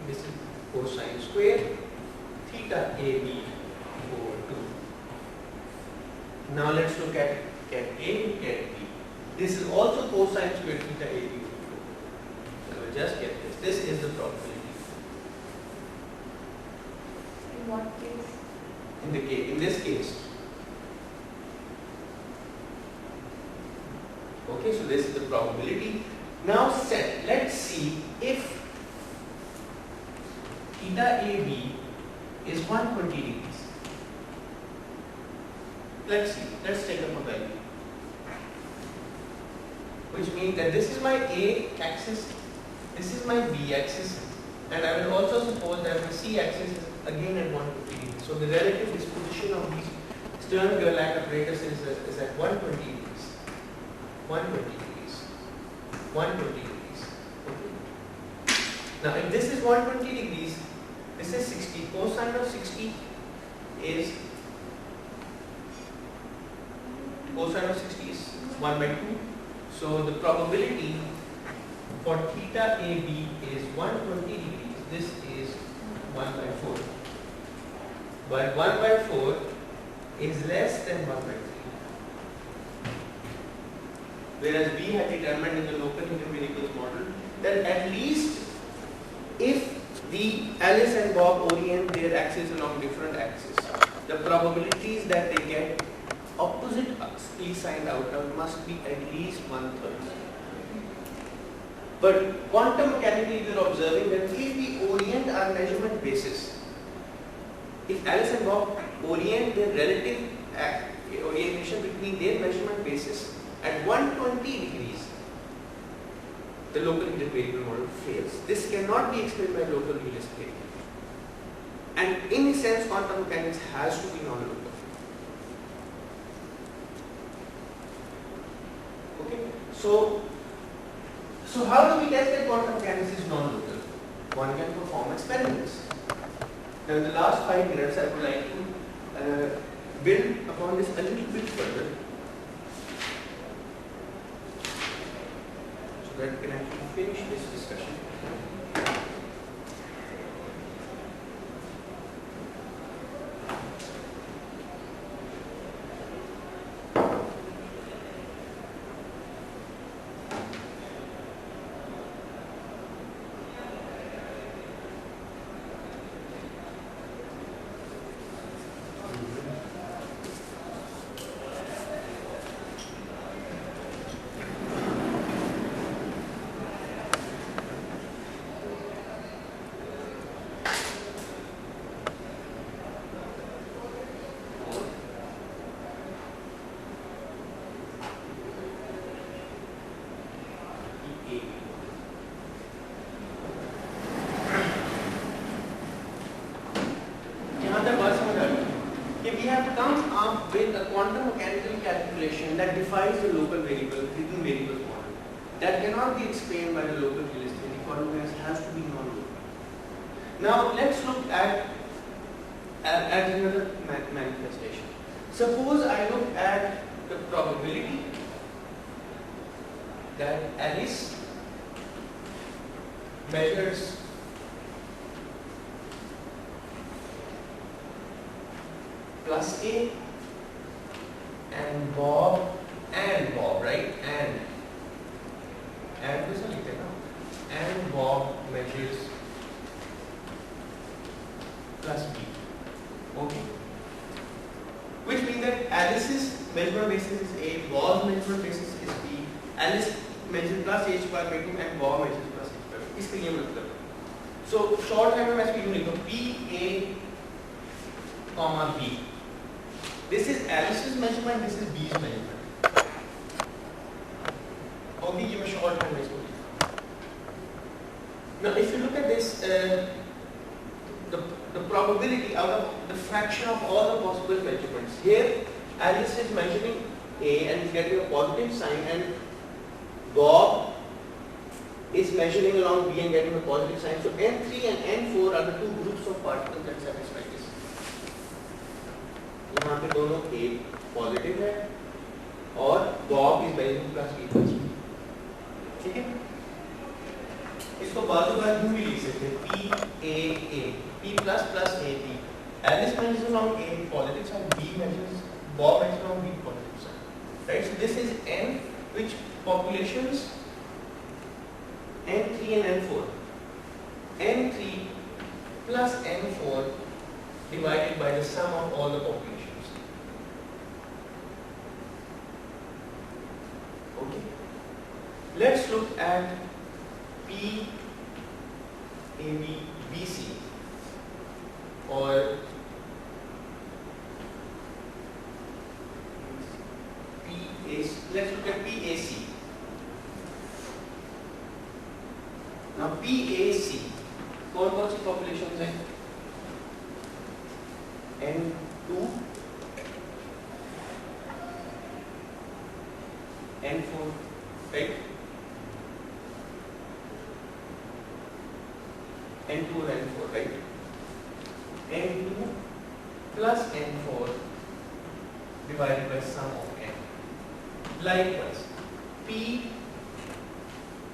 This is cosine square theta AB over 2. Now let's look at cat A and cat B. This is also cosine square theta AB over 2. So I will just get this. This is the probability. In what case? In this case. Okay, so this is the probability. Now let's see if theta AB is 120 degrees. Let's see, let's take up a value. Which means that this is my A axis, this is my B axis, and I will also suppose that my C axis is again at 120 degrees. So the relative disposition of these Stern Gerlach apparatus is at 120 degrees. 120 degrees. 120 degrees. Okay. Now if this is 120 degrees, this is 60. Cosine of 60 is 1 by 2. So the probability for theta AB is 120 degrees. This is 1 by 4. But 1 by 4 is less than 1 by 3. Whereas we had determined in the local hidden variables model that at least if the Alice and Bob orient their axes along different axes, the probabilities that they get oppositely signed outcome must be at least 1/3. But quantum mechanically we are observing that if we orient our measurement basis, if Alice and Bob orient their relative orientation between their measurement basis at 120 degrees, the local hidden variable model fails. This cannot be explained by local realistic variable. And in a sense, quantum mechanics has to be non-local. Okay, so how do we test that quantum mechanics is non-local? One can perform experiments. Now, in the last 5 minutes, I would like to build upon this a little bit further, so that we can actually finish this discussion. With a quantum mechanical calculation that defies the local variable, hidden variables model, that cannot be explained by the local realistic. The quantum mechanics has to be non-local. Now let's look at another manifestation. Suppose I look at the probability that Alice measures plus A and Bob, right? And this one and Bob measures plus B. Okay? Which means that Alice's measurement basis is A, Bob's measurement basis is B, Alice measures plus H square by 2 and Bob measures plus H square. इसका ये मतलब है. So short hand में मैं इसको यूँ लिखूँ P A comma B. This is Alice's measurement. This is B's measurement. Okay, ये मैं short hand में इसको लिखूँ. Now if you look at this, the probability out of the fraction of all the possible measurements. Here, Alice is measuring A and is getting a positive sign, and Bob is measuring along B and getting a positive sign. So N3 and N4 are the two groups of particles that satisfy this. यहाँ पे दोनों A positive है और Bob is measuring plus B plus B. ठीक है? इसको बाजू बाजू भी लिख सकते हैं P A A, P plus plus A P. Alice measures along A positive sign, B measures, Bob measures along B positive sign. Right? So this is N, which populations N3 and N4. N3 plus N4 divided by the sum of all the populations. Okay. Let's look at P A B B C or P A C. Let's look at P A C. Now P A C कौन-कौन सी populations हैं? N2, N4, right? N2 and N4, right? N2 plus N4 divided by sum of N. Likewise, P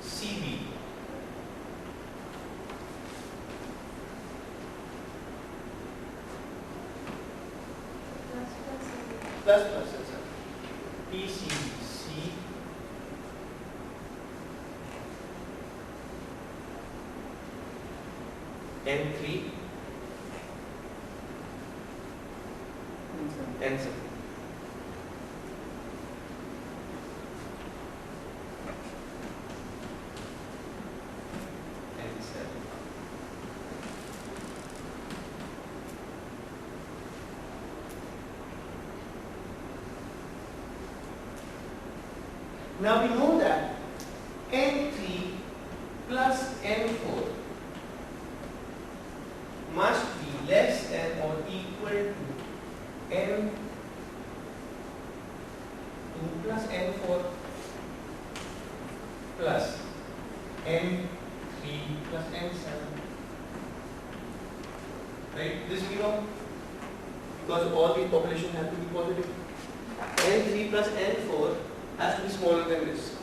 C B plus plus sir. P C B C N3 N7. Now we know that N3 plus N4 must be less than or equal to N2 plus N4 plus N3 plus N7. Right? This we know because all these populations have to be positive. N3 plus N4 has to be smaller than this.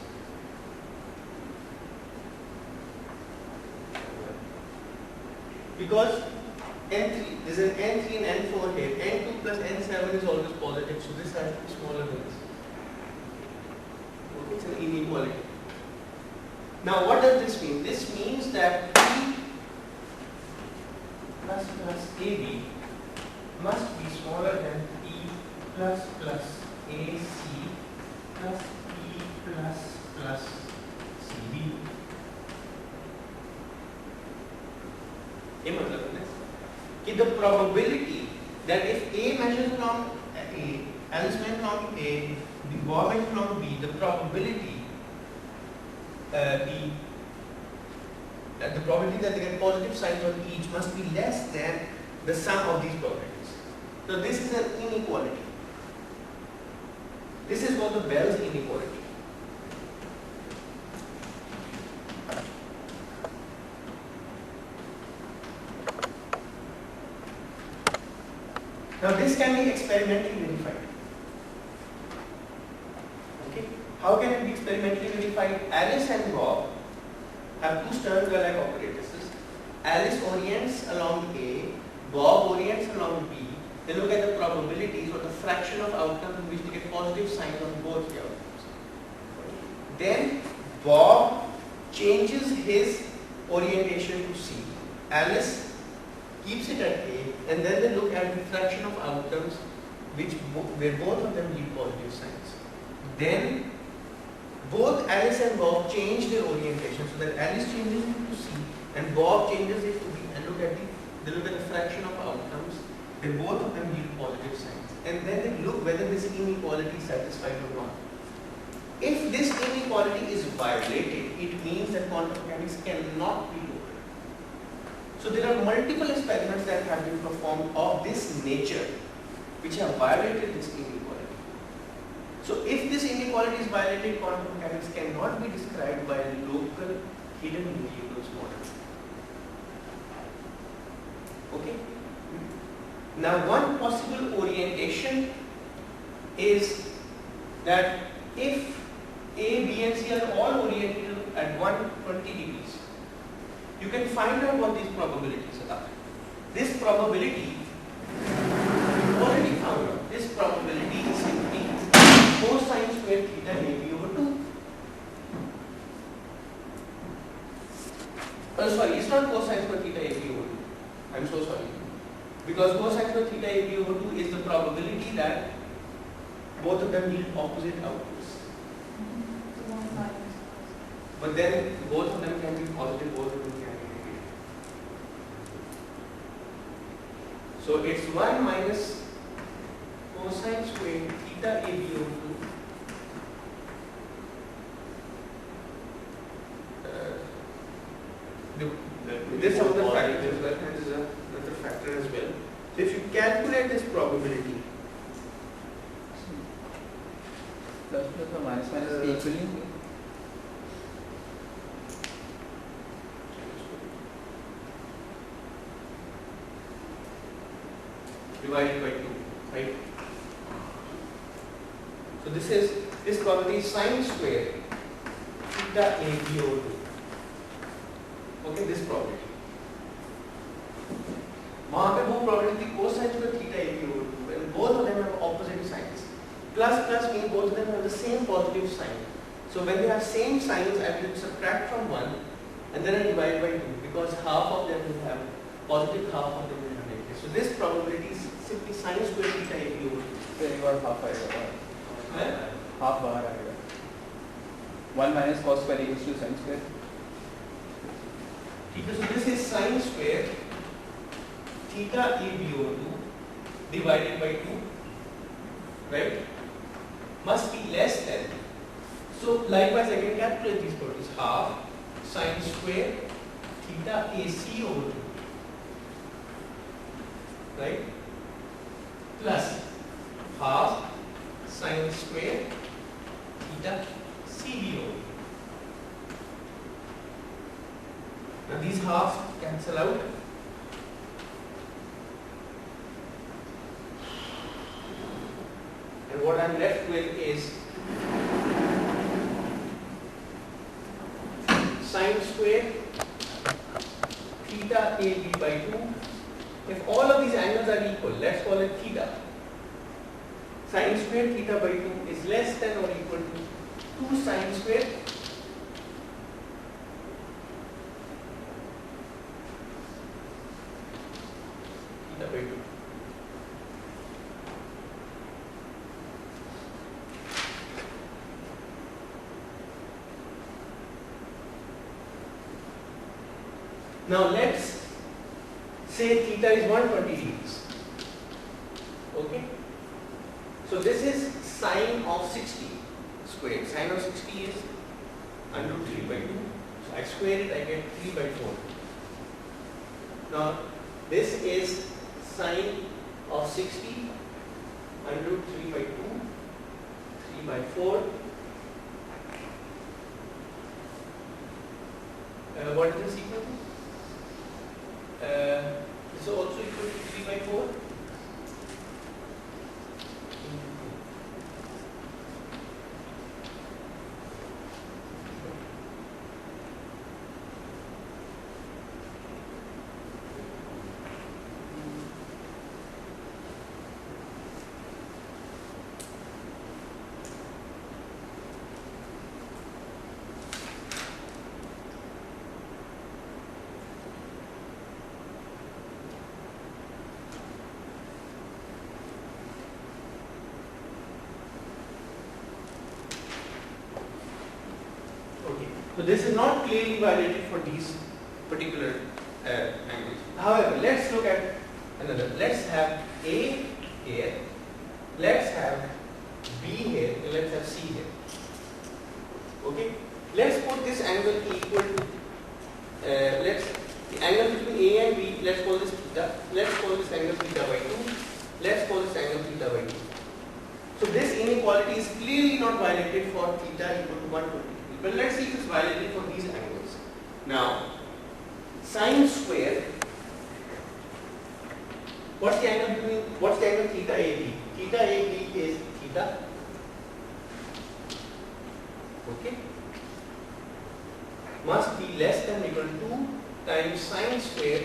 Because N3, there is an N3 and N4 here. N2 plus N7 is always positive, so this has to be smaller than this. Okay, it's an inequality. Now, what does this mean? This means that P plus plus AB must be smaller than P plus plus AC plus P plus plus CB. ये मतलब है कि the probability that if A measures along A, Alice measures along A, Bob measures along B, the probability the probability that they get positive signs on each must be less than the sum of these probabilities. So this is an inequality. This is called the Bell's inequality. Now this can be experimentally verified. Okay, how can it be experimentally verified? Alice and Bob have two Stern-Gerlach operators. Alice orients along A, Bob orients along B. They look at the probabilities or the fraction of outcomes in which they get positive signs on both the outcomes. Then Bob changes his orientation to C. Alice keeps it at A, and then they look at the fraction of outcomes where both of them yield positive signs. Then both Alice and Bob change their orientation, so that Alice changes it to C and Bob changes it to B, and they look at the fraction of outcomes where both of them yield positive signs, and then they look whether this inequality is satisfied or not. If this inequality is violated, it means that quantum mechanics cannot be looked at. So there are multiple experiments that have been performed of this nature which have violated this inequality. So if this inequality is violated, quantum mechanics cannot be described by a local hidden variables model. Okay? Now one possible orientation is that if A, B and C are all oriented at 120 degrees, you can find out what these probabilities are. This probability, we've already found out, this probability is simply cosine square theta AB over 2. Oh sorry, it's not cosine square theta AB over 2. I'm so sorry. Because cosine square theta AB over 2 is the probability that both of them yield opposite outputs. But then both of them can be positive, both of them can be negative. So it's 1 minus cosine square theta AB over 2. This is another factor as well, and this is another factor as well. So if you calculate this probability, plus or minus equally. divided by 2, right? So this probability is sine square theta AB over 2. Okay, this probability. वहाँ पे वो probability cosine square theta AB over 2, and both of them have opposite signs. Plus means both of them have the same positive sign. So when they have same signs, I will subtract from 1 and then I divide by 2, because half of them will have positive, half of them will have negative. So this probability is simply sine square theta AB over 2. Then you got half आएगा. Half बाहर आएगा. 1 minus cos square equals to sin square. So this is sine square theta AB over 2 divided by 2, right? Must be less than. So likewise I can calculate these properties. Half sine square theta AC over 2, right? Plus half sine square theta CB over 2. Now these halves cancel out. And what I am left with is sine square theta AB by 2. If all of these angles are equal, let's call it theta. Sine square theta by 2 is less than or equal to 2 sine square theta by 2. Now let's say theta is 120 degrees. Okay? So this is sine of 60 squared. Sine of 60 is under 3 by 2. So I square it, I get 3 by 4. Now this is sine of 60 under 3 by 2, 3 by 4. What is this equal to? This is also equal to 3 by 4. So this is not clearly violated for these particular angles. However, let's look at another. Let's have A here, let's have B here, and let's have C here. Okay? Let's put this angle equal to, the angle between A and B, let's call this theta. Let's call this angle theta by 2. Let's call this angle theta by 2. So this inequality is clearly not violated for theta equal to 120 degrees. But let's see if it's violated for these angles. Now, sine square, what's the angle theta AB? Theta AB is theta. Okay? Must be less than or equal to 2 times sine square.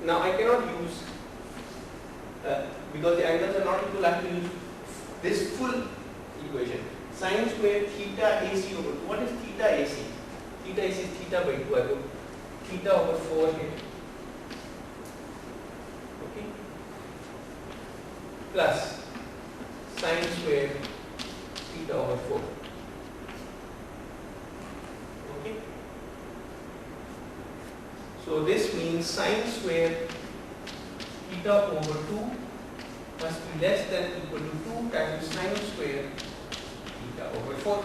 Now I cannot use, because the angles are not equal, I have to use this full equation. Sine square theta AC over 2. What is theta AC? Theta AC is theta by 2. I put theta over 4 here. Okay? Plus sine square theta over 4. Okay? So this means sine square theta over 2 must be less than or equal to 2 times sine square theta over 4.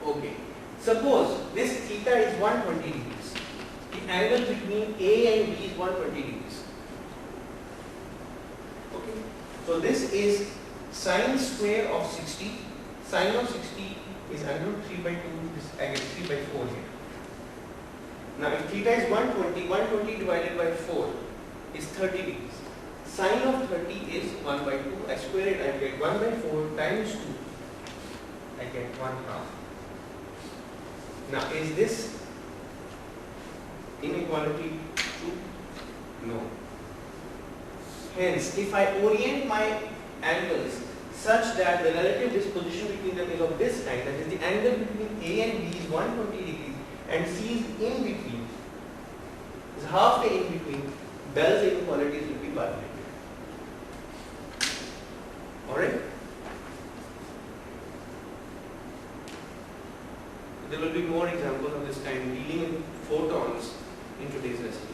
Okay. Suppose this theta is 120 degrees. The angle between A and B is 120 degrees. Okay. So this is sine square of 60. Sine of 60 is under 3 by 2. This angle 3 by 4 here. Now if theta is 120, 120 divided by 4 is 30 degrees. Sine of 30 is 1 by 2. I square it, I get 1 by 4 times 2. I get 1/2. Now is this inequality true? No. Hence, if I orient my angles such that the relative disposition between them is of this kind, that is the angle between A and B is 120 degrees and C is in between, is halfway in between, Bell's inequalities will be violated. Alright? There will be more examples of this kind dealing with photons in today's lesson.